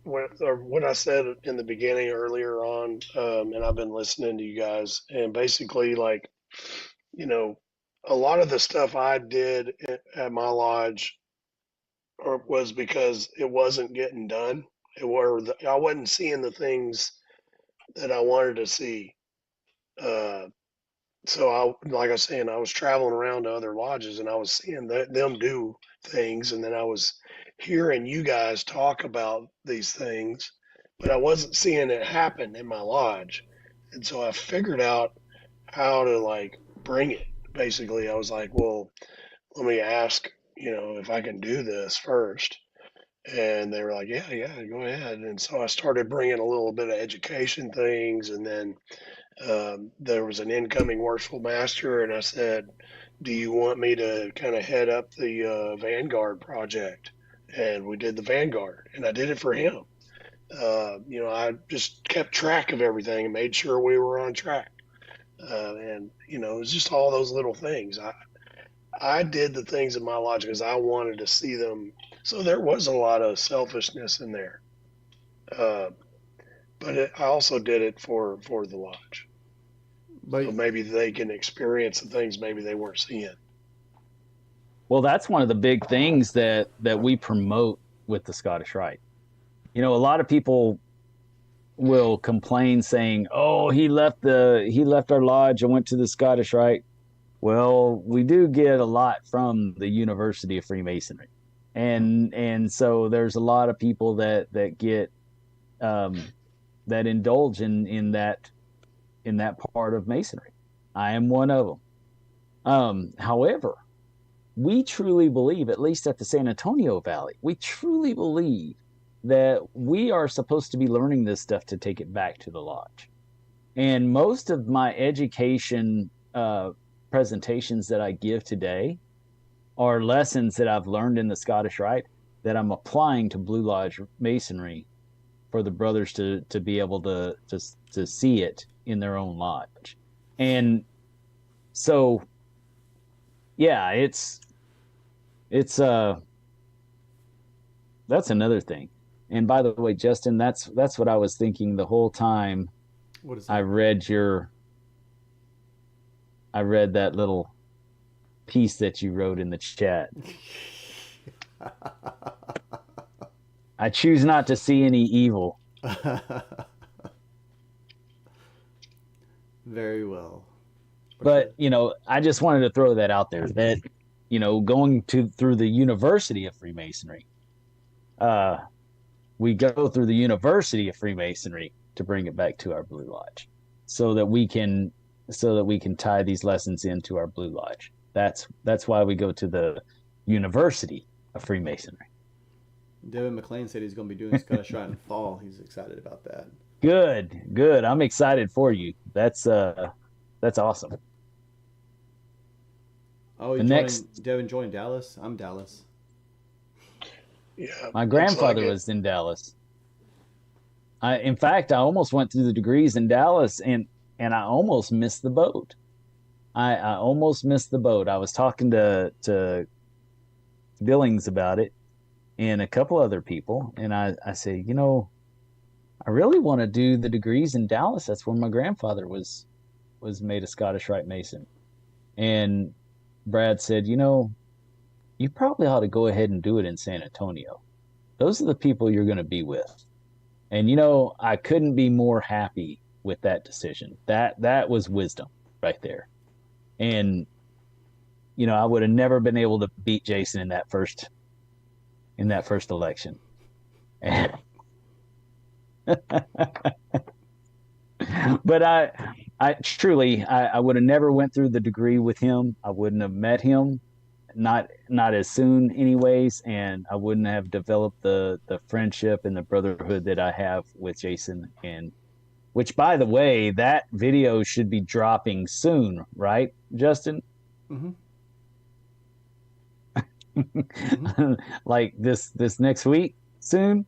what I said in the beginning earlier on, and I've been listening to you guys, and basically, like, a lot of the stuff I did at my lodge was because it wasn't getting done. I wasn't seeing the things that I wanted to see. So like I was saying, I was traveling around to other lodges and I was seeing them do things, and then I was hearing you guys talk about these things, but I wasn't seeing it happen in my lodge. And so I figured out how to like bring it. Basically, I was like, well, let me ask, if I can do this first. And they were like, yeah, go ahead. And so I started bringing a little bit of education things, and then there was an incoming worshipful master, and I said, "Do you want me to kind of head up the Vanguard project?" And we did the Vanguard, and I did it for him. I just kept track of everything and made sure we were on track. And it was just all those little things. I did the things in my lodge because I wanted to see them. So there was a lot of selfishness in there, but I also did it for the lodge. But So maybe they can experience the things maybe they weren't seeing. Well, that's one of the big things that we promote with the Scottish Rite. A lot of people will complain saying, "Oh, he left our lodge and went to the Scottish Rite." Well, we do get a lot from the University of Freemasonry, and so there's a lot of people that get that indulge in that part of Masonry. I am one of them. However, we truly believe, at least at the San Antonio Valley, we truly believe that we are supposed to be learning this stuff to take it back to the lodge. And most of my education presentations that I give today are lessons that I've learned in the Scottish Rite that I'm applying to Blue Lodge Masonry for the brothers to be able to see it in their own lodge. And so, yeah, it's that's another thing. And by the way, Justin, that's what I was thinking the whole time. what is that? I read that little piece that you wrote in the chat. I choose not to see any evil. Very well. But, I just wanted to throw that out there that, going through the University of Freemasonry, we go through the University of Freemasonry to bring it back to our Blue Lodge so that we can tie these lessons into our Blue Lodge. That's why we go to the University of Freemasonry. Devin McLean said he's going to be doing Scottish Rite in fall. He's excited about that. Good. I'm excited for you. That's awesome. Oh, Devin joined Dallas. I'm Dallas. Yeah. My grandfather was in Dallas. In fact, I almost went through the degrees in Dallas, and I almost missed the boat. I almost missed the boat. I was talking to Billings about it and a couple other people, and I said, I really want to do the degrees in Dallas. That's where my grandfather was made a Scottish Rite Mason. And Brad said, you probably ought to go ahead and do it in San Antonio. Those are the people you're going to be with. And, I couldn't be more happy with that decision. That was wisdom right there. And, I would have never been able to beat Jason in that first election. But I would have never went through the degree with him. I wouldn't have met him, not as soon, anyways, and I wouldn't have developed the friendship and the brotherhood that I have with Jason. And which, by the way, that video should be dropping soon, right, Justin? Mm-hmm. Mm-hmm. Like this next week, soon.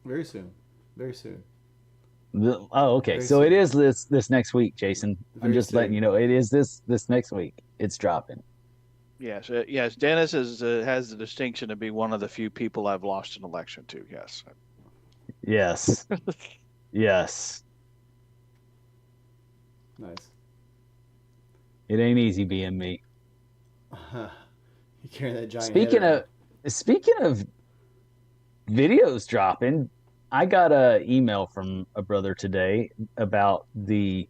Very soon. Very soon. Okay. Very So soon. it is this next week, Jason. I'm Very just letting soon. you know it is this next week. It's dropping. Yes, yes. Dennis has the distinction to be one of the few people I've lost an election to. Yes. Yes. Yes. Nice. It ain't easy being me. You carrying that giant Speaking head of speaking of videos dropping, I got a email from a brother today about the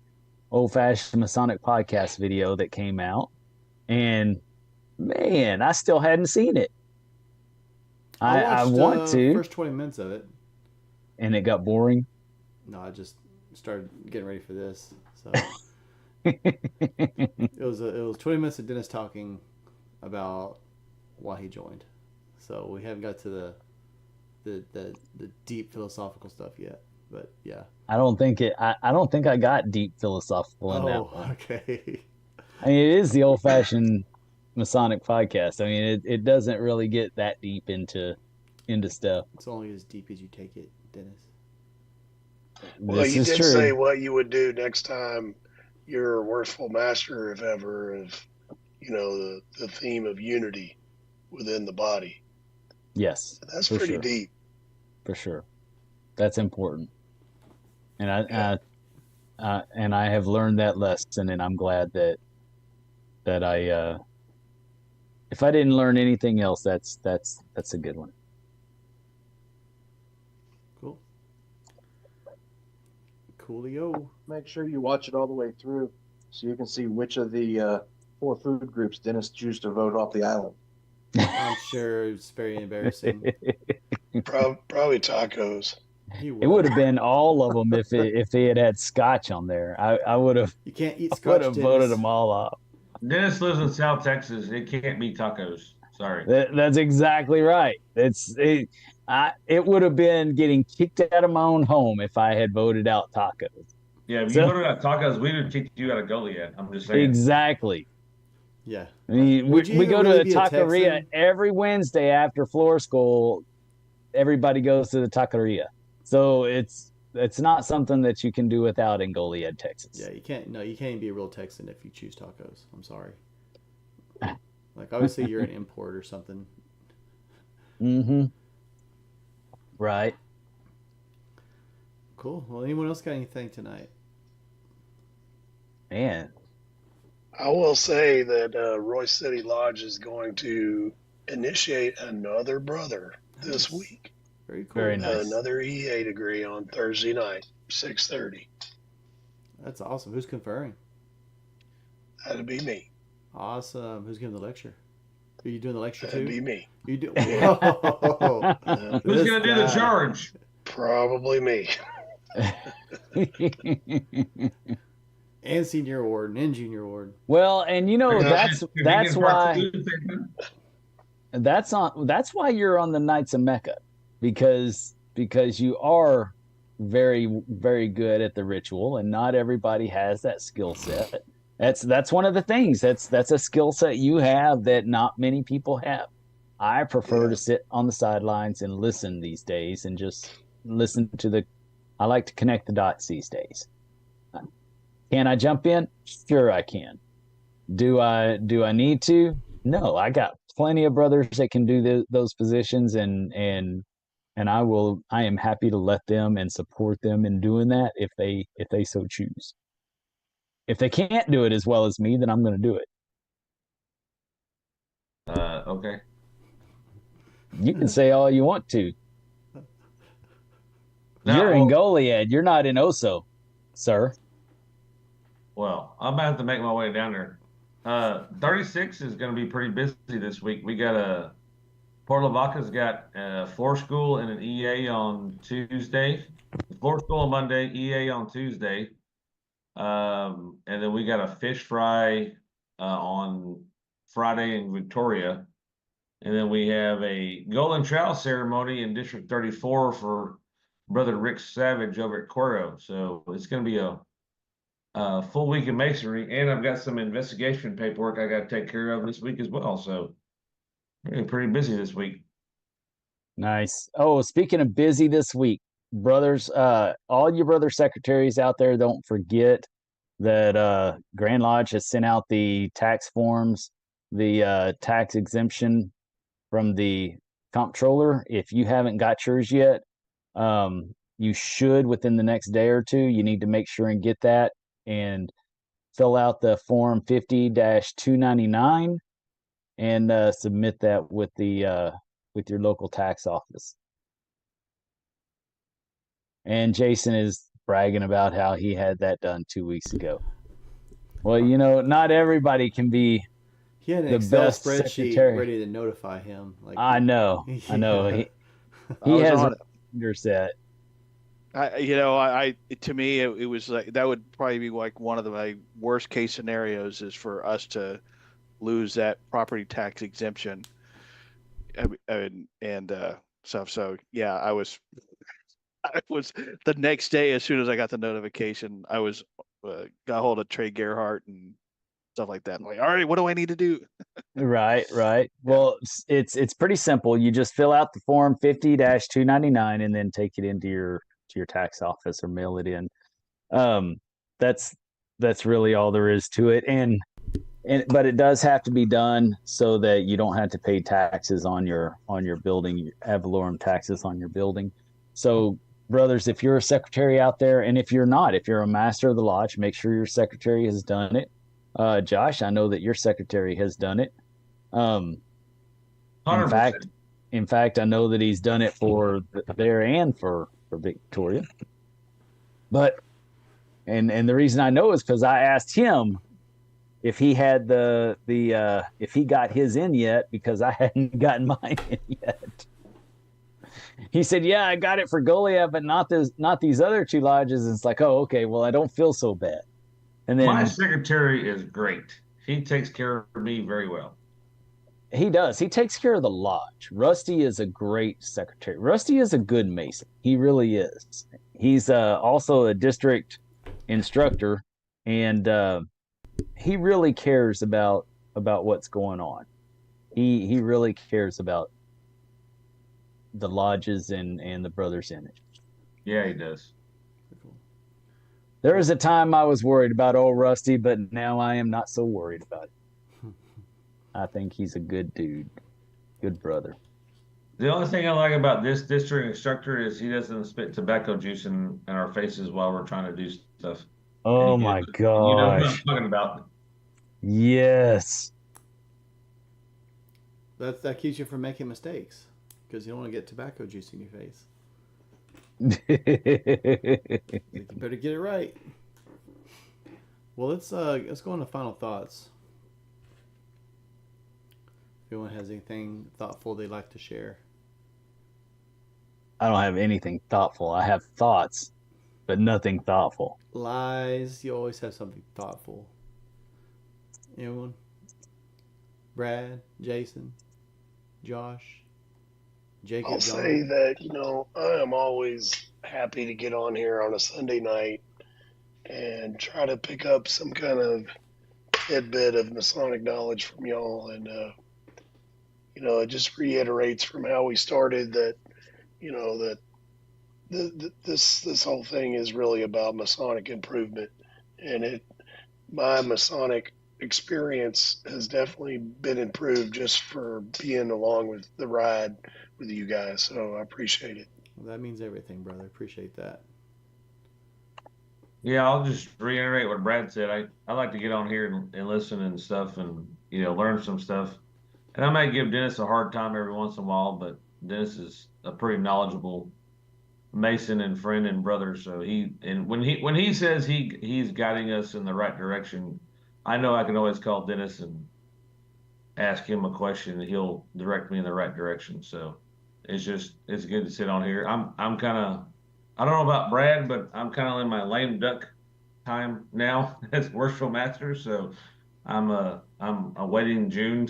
old fashioned Masonic podcast video that came out. And man, I still hadn't seen it. I I watched want to, first 20 minutes of it. and it got boring. No, I just started getting ready for this. So it was 20 minutes of Dennis talking about why he joined. So we haven't got to the deep philosophical stuff yet. But yeah. I don't think I got deep philosophical in that one. Okay. I mean, it is the old fashioned Masonic podcast. I mean, it doesn't really get that deep into stuff. It's only as deep as you take it, Dennis. Well, This you is did true. say what you would do next time you're a worshipful master, if ever, of the theme of unity within the body. Yes, That's for pretty sure. deep. For sure. That's important. And Yeah. I have learned that lesson, and I'm glad that I if I didn't learn anything else, that's a good one. Cool. Coolio. Make sure you watch it all the way through so you can see which of the 4 food groups Dennis chose to vote off the island. I'm sure it's very embarrassing. Probably tacos. It would have been all of them if they had scotch on there. I would have You can't eat would scotch, have Dennis. voted them all off. Dennis lives in South Texas. It can't be tacos. Sorry. That's exactly right. It would have been getting kicked out of my own home if I had voted out tacos. Yeah, if So- you voted out tacos, we would have kicked you out of Goliad. I'm just saying. Exactly. Yeah. I mean, Would we you go really to a be a taqueria Texan? every Wednesday after floor school. Everybody goes to the taqueria, so it's not something that you can do without in Goliad, Texas. Yeah, you can't. No, you can't even be a real Texan if you choose tacos. I'm sorry. Like, obviously, you're an import or something. Mm-hmm. Right. Cool. Well, anyone else got anything tonight? Man. I will say that Royce City Lodge is going to initiate another brother this Nice. week. Very cool. Very nice. Another EA degree on Thursday night, 6:30. That's awesome. Who's conferring? That'd be me. Awesome. Who's giving the lecture? Are you doing the lecture That'd too? be me. You do. Whoa. Who's This going to do the guy. charge? Probably me. And senior award and junior award. Well, and you know that's why that's why you're on the Knights of Mecca, because you are very, very good at the ritual, and not everybody has that skill set. That's one of the things. That's a skill set you have that not many people have. I prefer to sit on the sidelines and listen these days, and just listen to I like to connect the dots these days. Can I jump in? Sure, I can. Do I need to? No, I got plenty of brothers that can do those positions, and I am happy to let them and support them in doing that if they so choose. If they can't do it as well as me, then I'm going to do it. Okay. You can say all you want to. Now, You're in Goliad. You're not in Oso, sir. Well, I'm about to make my way down there. 36 is going to be pretty busy this week. We got Port Lavaca's got floor school and an EA on Tuesday. Floor school on Monday, EA on Tuesday. And then we got a fish fry on Friday in Victoria. And then we have a golden trowel ceremony in District 34 for Brother Rick Savage over at Coro. So it's going to be a full week of masonry, and I've got some investigation paperwork I got to take care of this week as well. So really pretty busy this week. Nice. Oh, speaking of busy this week, brothers, all you brother secretaries out there, don't forget that Grand Lodge has sent out the tax forms, the tax exemption from the comptroller. If you haven't got yours yet, you should within the next day or two. You need to make sure and get that and fill out the form 50-299 and submit that with your local tax office. And Jason is bragging about how he had that done 2 weeks ago. Well, not everybody can be He had an the Excel best spreadsheet secretary. ready to notify him. Like I know. Yeah. I know. He was has on a finger set. To me, it was like that would probably be like one of my worst case scenarios is for us to lose that property tax exemption and stuff. So yeah, I was the next day as soon as I got the notification, I was got hold of Trey Gerhardt and stuff like that. I'm like, all right, what do I need to do? Right. Well, it's pretty simple. You just fill out the form 50-299 and then take it into your tax office or mail it in. That's really all there is to it. And but it does have to be done so that you don't have to pay taxes on your building, your ad valorem taxes on your building. So, brothers, if you're a secretary out there, and if you're not, if you're a master of the lodge, make sure your secretary has done it. Josh, I know that your secretary has done it. In 100%. fact, I know that he's done it for there and for Victoria. But and the reason I know is because I asked him if he had if he got his in yet, because I hadn't gotten mine in yet. He said, "Yeah, I got it for Goliath, but not these other two lodges." And it's like, oh, okay, well, I don't feel so bad. And then My secretary is great. He takes care of me very well. he does. He takes care of the lodge. Rusty is a great secretary. Rusty is a good Mason. He really is. He's also a district instructor, and he really cares about what's going on. He really cares about the lodges and the brothers in it. Yeah, he does. There was a time I was worried about old Rusty, but now I am not so worried about it. I think he's a good dude, good brother. The only thing I like about this district instructor is he doesn't spit tobacco juice in our faces while we're trying to do stuff. Oh my You know what I'm gosh. talking about. Yes. that keeps you from making mistakes because you don't want to get tobacco juice in your face. You better get it right. Well, let's go on to final thoughts. If anyone has anything thoughtful they'd like to share. I don't have anything thoughtful. I have thoughts, but nothing thoughtful. Lies. You always have something thoughtful. Anyone? Brad, Jason, Josh, Jacob. I'll John? say that, I am always happy to get on here on a Sunday night and try to pick up some kind of tidbit of Masonic knowledge from y'all. And, it just reiterates from how we started that, that this whole thing is really about Masonic improvement. And my Masonic experience has definitely been improved just for being along with the ride with you guys. So I appreciate it. Well, that means everything, brother. Appreciate that. Yeah, I'll just reiterate what Brad said. I like to get on here and listen and stuff and, learn some stuff. And I might give Dennis a hard time every once in a while, but Dennis is a pretty knowledgeable Mason and friend and brother. So when he says he's guiding us in the right direction, I know I can always call Dennis and ask him a question and he'll direct me in the right direction. So it's good to sit on here. I'm kind of, I don't know about Brad, but I'm kind of in my lame duck time now as worshipful master. So I'm awaiting June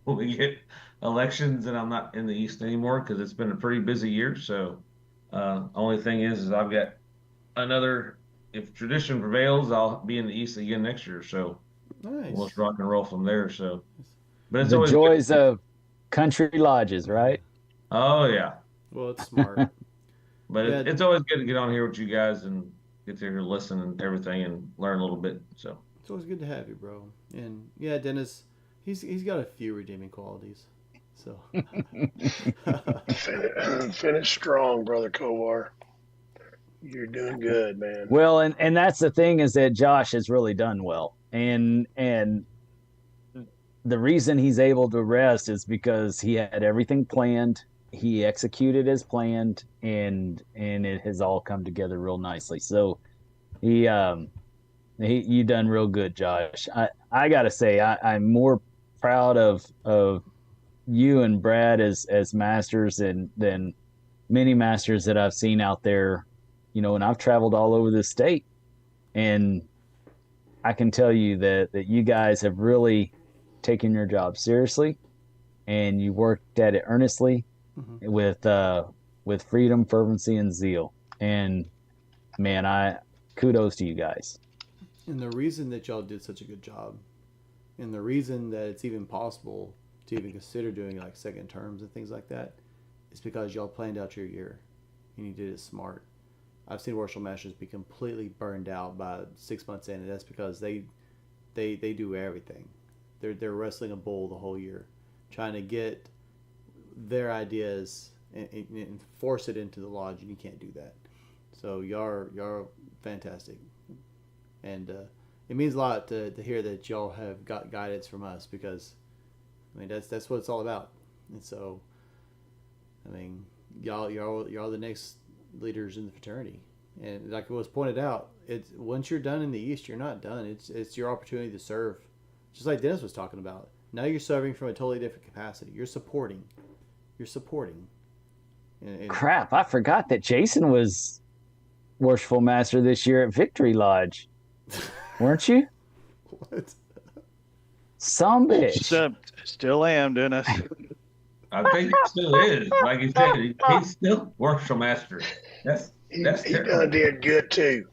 when we get elections, and I'm not in the East anymore because it's been a pretty busy year. So only thing is I've got another. If tradition prevails, I'll be in the East again next year. So we'll Nice. just rock and roll from there. So, but it's The always good. joys of country lodges, right? Oh yeah, Well, it's smart. but Yeah, it's always good to get on here with you guys and get to here, listen and everything, and learn a little bit. So it's always good to have you, bro. And yeah, Dennis, he's got a few redeeming qualities. So Finish strong, brother Kovar. You're doing good, man. Well, and that's the thing, is that Josh has really done well, and the reason he's able to rest is because he had everything planned, he executed as planned, and it has all come together real nicely. So he you done real good, Josh. I gotta say, I'm more proud of you and Brad as masters than many masters that I've seen out there. And I've traveled all over the state, and I can tell you that you guys have really taken your job seriously, and you worked at it earnestly Mhm. with freedom, fervency, and zeal. And man, I kudos to you guys. And the reason that y'all did such a good job, and the reason that it's even possible to even consider doing like second terms and things like that, is because y'all planned out your year, and you did it smart. I've seen worship masters be completely burned out by 6 months in, and that's because they do everything. They're wrestling a bull the whole year, trying to get their ideas and force it into the lodge, and you can't do that. So y'all fantastic, and it means a lot to hear that y'all have got guidance from us, because I mean that's what it's all about. And so I mean y'all the next leaders in the fraternity, and like it was pointed out, it's once you're done in the East, you're not done. It's your opportunity to serve, just like Dennis was talking about. Now you're serving from a totally different capacity. You're supporting. And Crap, I forgot that Jason was worshipful master this year at Victory Lodge, weren't you? what? Some bitch. Still am, Dennis. I think he still is. Like you said, he's still worshipful master. That's He done terrible. did good too.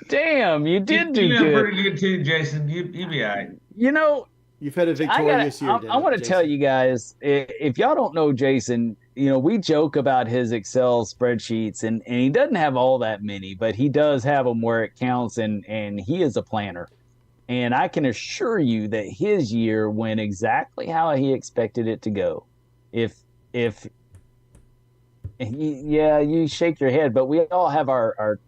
Damn, you did do You done good. pretty good too, Jason. You be all right. You know, You've had a victorious year, I want to tell Jason. you guys, if y'all don't know Jason, we joke about his Excel spreadsheets, and he doesn't have all that many, but he does have them where it counts, and he is a planner. And I can assure you that his year went exactly how he expected it to go. If yeah, you shake your head, but we all have our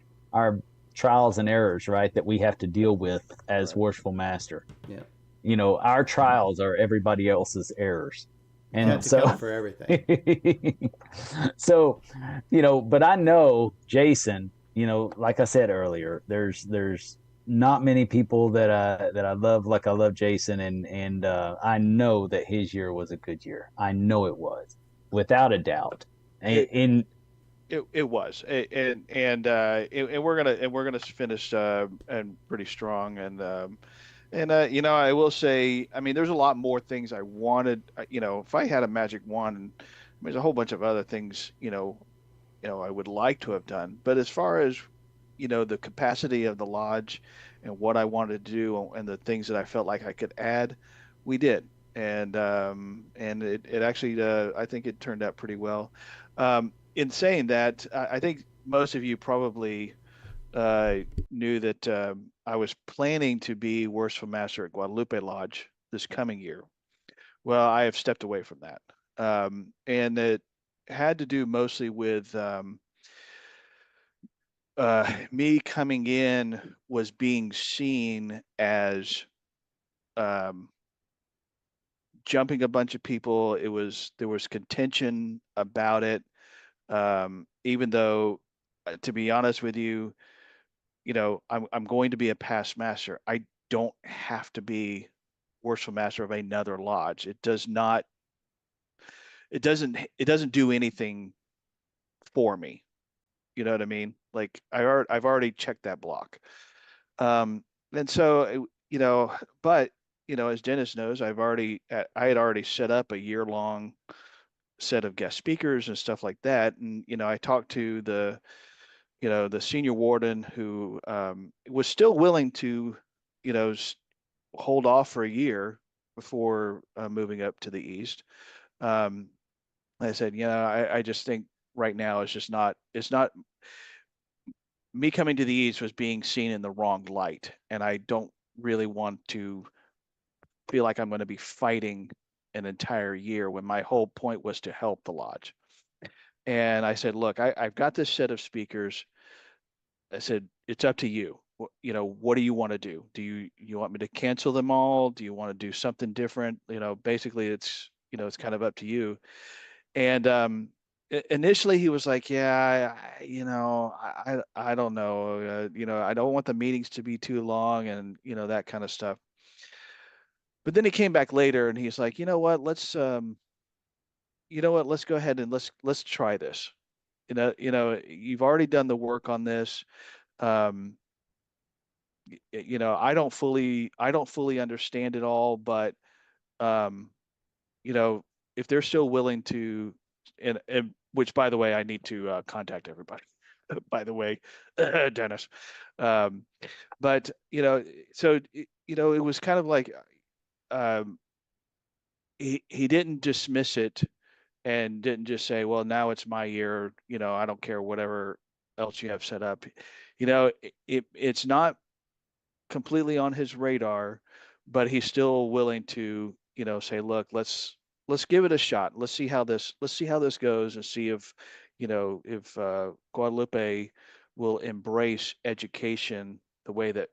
trials and errors, right, that we have to deal with as Right. worshipful master. Yeah. Our trials are everybody else's errors. You And can't so account for everything. so, but I know Jason, like I said earlier, there's not many people that I love like I love Jason, and I know that his year was a good year. I know it was, without a doubt. In It was, and we're gonna finish and pretty strong, and I will say, I mean, there's a lot more things I wanted. If I had a magic wand, there's a whole bunch of other things, I would like to have done. But as far as the capacity of the lodge and what I wanted to do and the things that I felt like I could add, we did, and it actually I think it turned out pretty well. In saying that, I think most of you probably uh, knew that I was planning to be worshipful master at Guadalupe Lodge this coming year. Well, I have stepped away from that, and it had to do mostly with me coming in was being seen as um, jumping a bunch of people. There was contention about it, even though, to be honest with you, I'm going to be a past master. I don't have to be worshipful master of another lodge. It doesn't do anything for me. You know what I mean? Like I've already checked that block. And so, but, as Dennis knows, I had already set up a year-long set of guest speakers and stuff like that. And, I talked to the senior warden who was still willing to, hold off for a year before moving up to the east. I said, I just think right now it's not me coming to the east was being seen in the wrong light. And I don't really want to feel like I'm going to be fighting an entire year when my whole point was to help the lodge. And I said, look, I've got this set of speakers. I said, it's up to you. What do you want to do? Do you want me to cancel them all? Do you want to do something different? Basically it's kind of up to you. And initially he was like, yeah, I don't know. I don't want the meetings to be too long and, that kind of stuff. But then he came back later and he's like, let's go ahead and let's try this. You've already done the work on this. Um, I don't fully understand it all, but um, if they're still willing to, and which by the way, I need to contact everybody. By the way, Dennis. Um, but so it was kind of like um, he didn't dismiss it and didn't just say, well, now it's my year, I don't care whatever else you have set up. It's not completely on his radar, but he's still willing to, say, look, let's give it a shot. Let's see how this goes and see if Guadalupe will embrace education the way that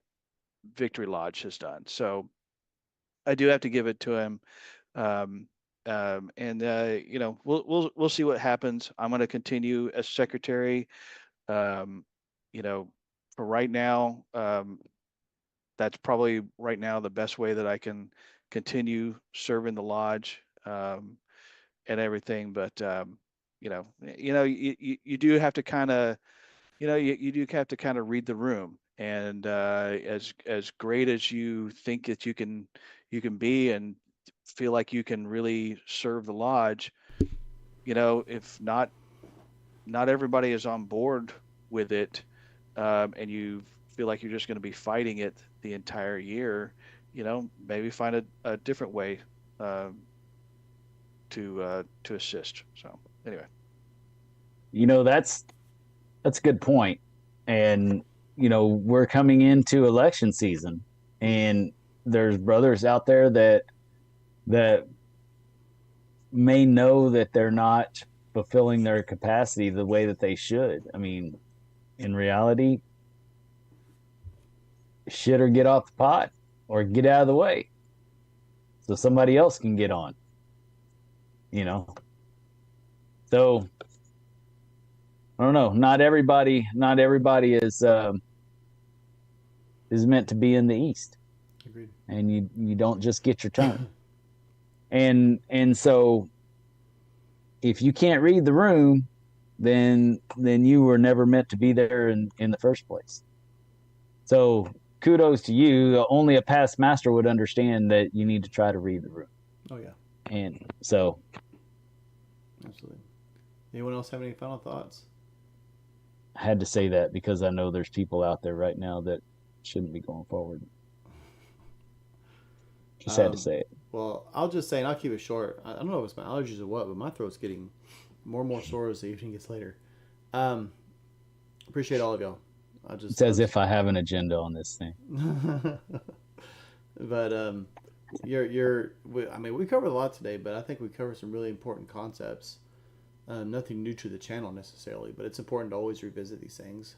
Victory Lodge has done. So I do have to give it to him. Um, and we'll see what happens. I'm going to continue as secretary. Um, for right now, that's probably right now the best way that I can continue serving the lodge and everything. But you do have to kind of you do have to kind of read the room. And as great as you think that you can be and feel like you can really serve the lodge, if not everybody is on board with it, and you feel like you're just going to be fighting it the entire year, maybe find a different way to assist. So anyway, That's a good point. And we're coming into election season, and there's brothers out there that may know that they're not fulfilling their capacity the way that they should. I mean, in reality, shit or get off the pot or get out of the way so somebody else can get on. So I don't know. Not everybody is meant to be in the East. Agreed. And you don't just get your turn. and so if you can't read the room, then you were never meant to be there in the first place. So kudos to you. Only a past master would understand that you need to try to read the room. Oh yeah. And so Absolutely. Anyone else have any final thoughts? I had to say that because I know there's people out there right now that shouldn't be going forward. Just had to say it. Well, I'll just say, and I'll keep it short. I don't know if it's my allergies or what, but my throat's getting more and more sore as the evening gets later. Appreciate all of y'all. It's as if I have an agenda on this thing. But I mean, we covered a lot today, but I think we covered some really important concepts. Nothing new to the channel necessarily, but it's important to always revisit these things.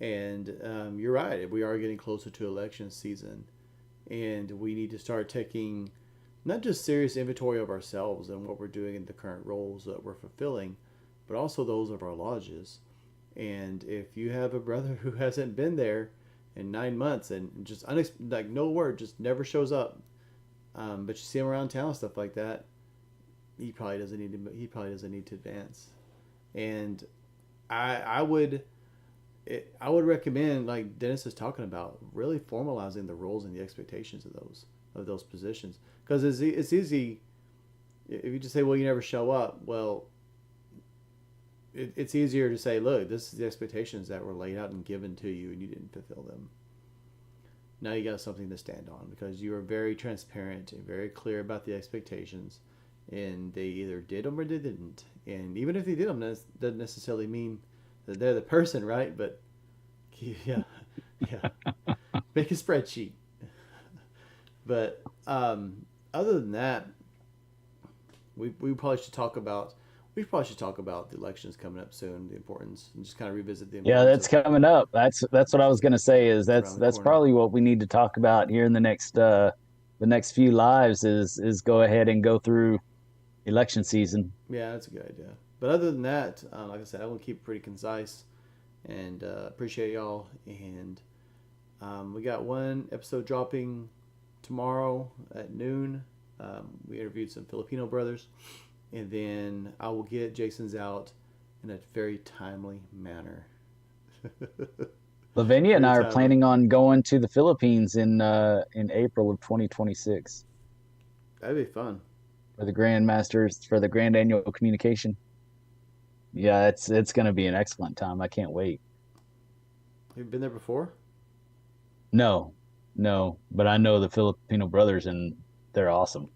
And you're right, we are getting closer to election season, and we need to start taking not just serious inventory of ourselves and what we're doing in the current roles that we're fulfilling, but also those of our lodges. And if you have a brother who hasn't been there in 9 months and just like no word, just never shows up, but you see him around town, stuff like that, he probably doesn't need to advance. And I would, I would recommend, like Dennis is talking about, really formalizing the roles and the expectations of those positions. Because it's easy if you just say, "Well, you never show up." Well, it's easier to say, "Look, this is the expectations that were laid out and given to you, and you didn't fulfill them." Now you got something to stand on because you were very transparent and very clear about the expectations, and they either did them or they didn't. And even if they did them, that doesn't necessarily mean that they're the person, right? But yeah, yeah, make a spreadsheet. But other than that, we probably should talk about the elections coming up soon, the importance, and just kind of revisit the Yeah, importance that's coming up. That's what I was going to say. Is It's around the that's corner. probably what we need to talk about here in the next few lives. Is go ahead and go through election season. Yeah, that's a good idea. But other than that, like I said, I want to keep it pretty concise, and appreciate y'all. And we got one episode dropping tomorrow at noon. We interviewed some Filipino brothers, and then I will get Jason's out in a very timely manner. Lavinia and I are timely. planning on going to the Philippines in April of 2026 That'd be fun. for the Grand Masters for the Grand Annual Communication. Yeah, it's going to be an excellent time. I can't wait. Have you been there before? No, no, but I know the Filipino brothers and they're awesome.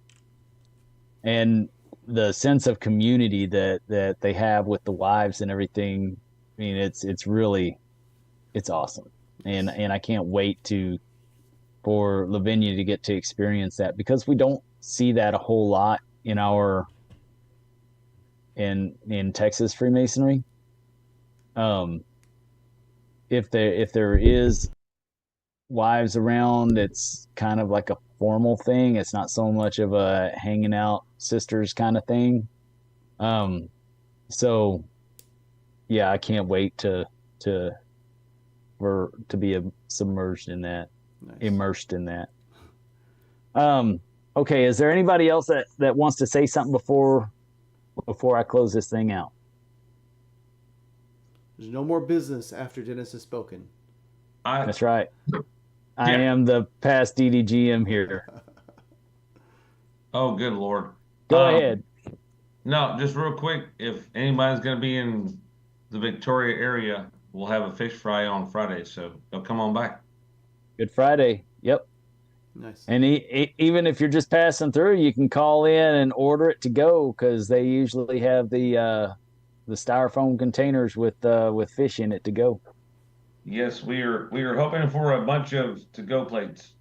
And the sense of community that they have with the wives and everything, I mean, it's really awesome. And I can't wait for Lavinia to get to experience that because we don't see that a whole lot in Texas Freemasonry. If there is wives around, it's kind of like a formal thing. It's not so much of a hanging out sisters kind of thing. So yeah, I can't wait to be submerged in that, Nice. immersed in that. Okay, is there anybody else that wants to say something before I close this thing out? There's no more business after Dennis has spoken. That's right. I am the past DDGM here. Oh, good Lord. Go ahead. No, just real quick, if anybody's going to be in the Victoria area, we'll have a fish fry on Friday, so they'll come on back. Good Friday. Yep. Nice. And even if you're just passing through, you can call in and order it to go because they usually have the styrofoam containers with fish in it to go. Yes, we are hoping for a bunch of to-go plates.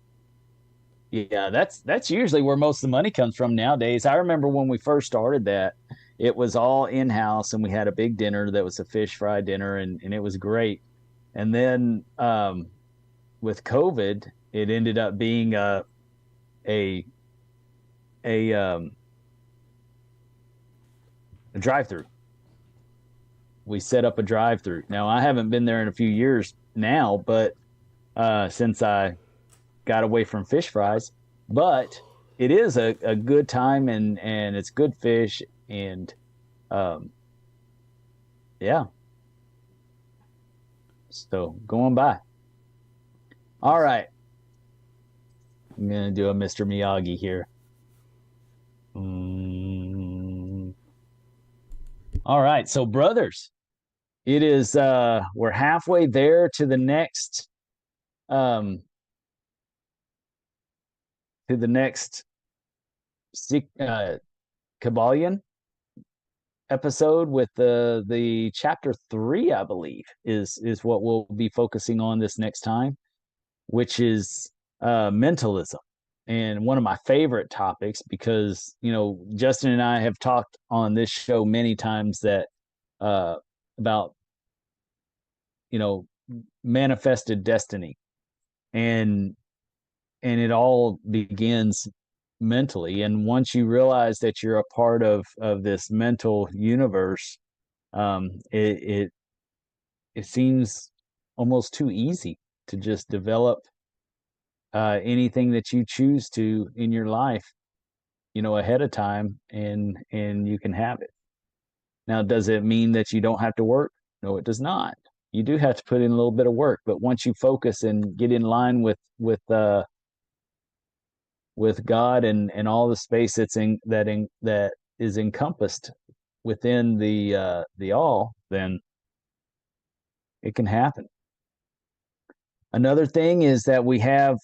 Yeah, that's usually where most of the money comes from nowadays. I remember when we first started that, it was all in-house and we had a big dinner that was a fish fry dinner and it was great. And then with COVID, it ended up being a drive-through. We set up a drive-through. Now I haven't been there in a few years now, but since I got away from fish fries, but it is a good time and it's good fish and yeah. So going by. All right. I'm gonna do a Mr. Miyagi here. All right, so brothers, it is we're halfway there to the next Kabbalion episode with the chapter 3, I believe, is what we'll be focusing on this next time, which is mentalism. And one of my favorite topics because, Justin and I have talked on this show many times that about, manifested destiny and it all begins mentally. And once you realize that you're a part of this mental universe, it seems almost too easy to just develop anything that you choose to in your life, ahead of time, and you can have it. Now, does it mean that you don't have to work? No, it does not. You do have to put in a little bit of work, but once you focus and get in line with God and all the space that is encompassed within the all, then it can happen. Another thing is that we have,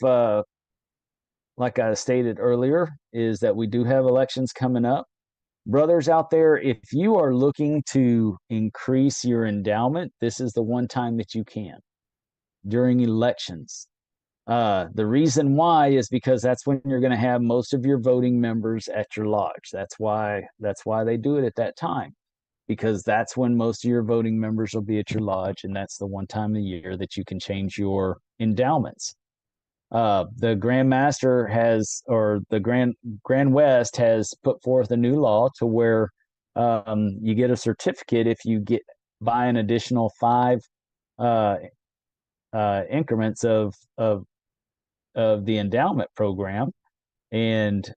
like I stated earlier, is that we do have elections coming up. Brothers out there, if you are looking to increase your endowment, this is the one time that you can during elections. The reason why is because that's when you're going to have most of your voting members at your lodge. That's why they do it at that time, because that's when most of your voting members will be at your lodge, and that's the one time a year that you can change your endowments. The Grand Master has, or the Grand West has put forth a new law to where you get a certificate if you buy an additional 5 uh, increments of the endowment program. And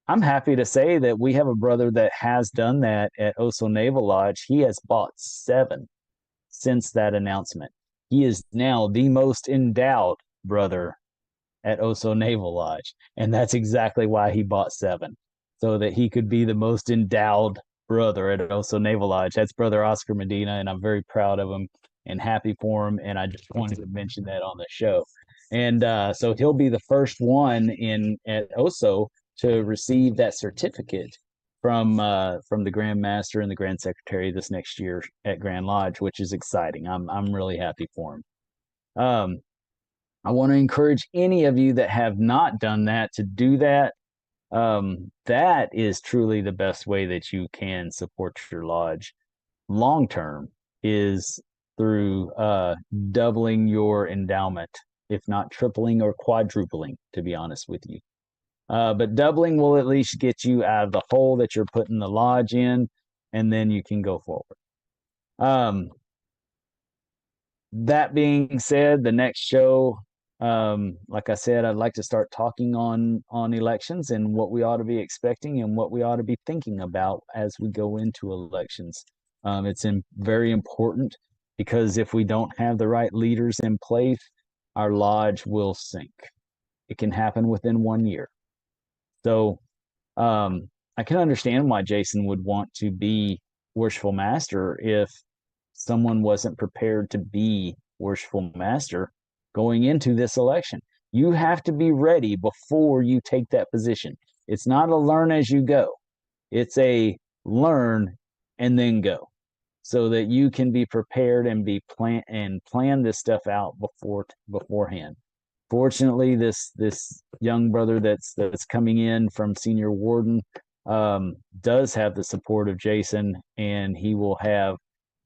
I'm happy to say that we have a brother that has done that at Oso Naval Lodge. He has bought 7 since that announcement. He is now the most endowed brother at Oso Naval Lodge. And that's exactly why he bought 7, so that he could be the most endowed brother at Oso Naval Lodge. That's Brother Oscar Medina, and I'm very proud of him and happy for him. And I just wanted to mention that on the show. And so he'll be the first one at Oso to receive that certificate from the Grand Master and the Grand Secretary this next year at Grand Lodge, which is exciting. I'm really happy for him. I want to encourage any of you that have not done that to do that. That is truly the best way that you can support your lodge long term, is through doubling your endowment, if not tripling or quadrupling, to be honest with you. But doubling will at least get you out of the hole that you're putting the lodge in, and then you can go forward. That being said, the next show, like I said, I'd like to start talking on elections and what we ought to be expecting and what we ought to be thinking about as we go into elections. It's very important, because if we don't have the right leaders in place, our lodge will sink. It can happen within 1 year. So I can understand why Jason would want to be worshipful master if someone wasn't prepared to be worshipful master going into this election. You have to be ready before you take that position. It's not a learn as you go. It's a learn and then go, so that you can be prepared and plan this stuff out beforehand. Fortunately, this young brother that's coming in from senior warden does have the support of Jason, and he will have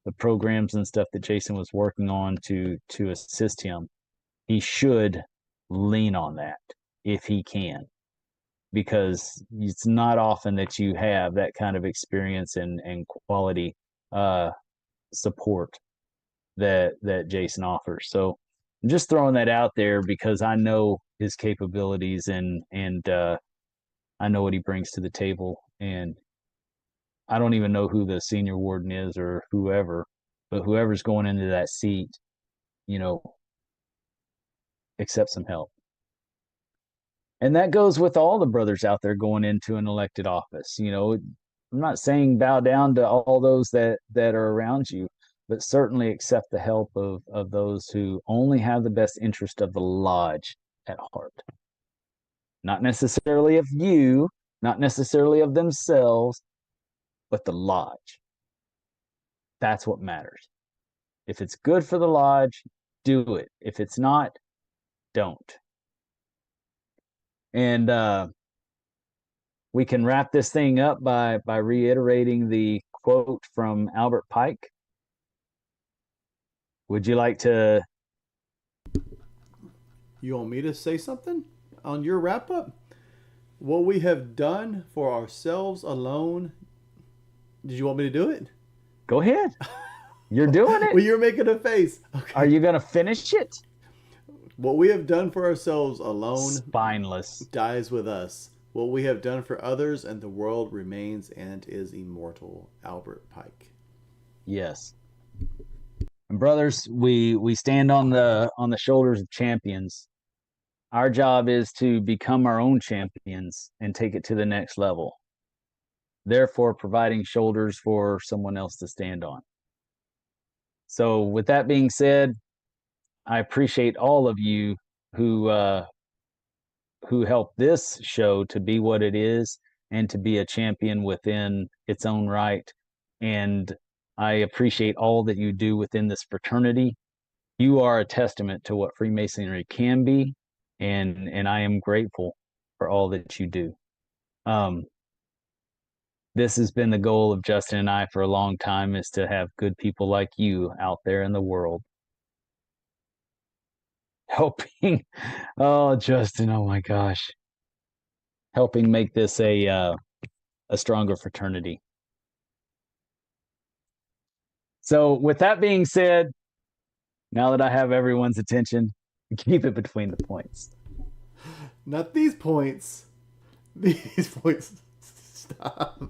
the programs and stuff that Jason was working on to assist him. He should lean on that if he can, because it's not often that you have that kind of experience and quality support that Jason offers. So I'm just throwing that out there because I know his capabilities and I know what he brings to the table. And I don't even know who the senior warden is or whoever, but whoever's going into that seat, accept some help. And that goes with all the brothers out there going into an elected office. I'm not saying bow down to all those that are around you, but certainly accept the help of those who only have the best interest of the lodge at heart. Not necessarily of you, not necessarily of themselves, but the lodge. That's what matters. If it's good for the lodge, do it. If it's not, don't. And we can wrap this thing up by reiterating the quote from Albert Pike. Would you like to? You want me to say something on your wrap up? What we have done for ourselves alone. Did you want me to do it? Go ahead. You're doing it. Well, you're making a face. Okay. Are you going to finish it? What we have done for ourselves alone Spineless. dies with us. What we have done for others and the world remains and is immortal. Albert Pike. Yes. And brothers, we stand on the shoulders of champions. Our job is to become our own champions and take it to the next level, therefore providing shoulders for someone else to stand on. So with that being said, I appreciate all of you who helped this show to be what it is and to be a champion within its own right. And I appreciate all that you do within this fraternity. You are a testament to what Freemasonry can be, and I am grateful for all that you do. This has been the goal of Justin and I for a long time, is to have good people like you out there in the world helping. Oh, Justin, oh my gosh, helping make this a stronger fraternity. So with that being said, now that I have everyone's attention, keep it between the points. Not these points. These points. Stop.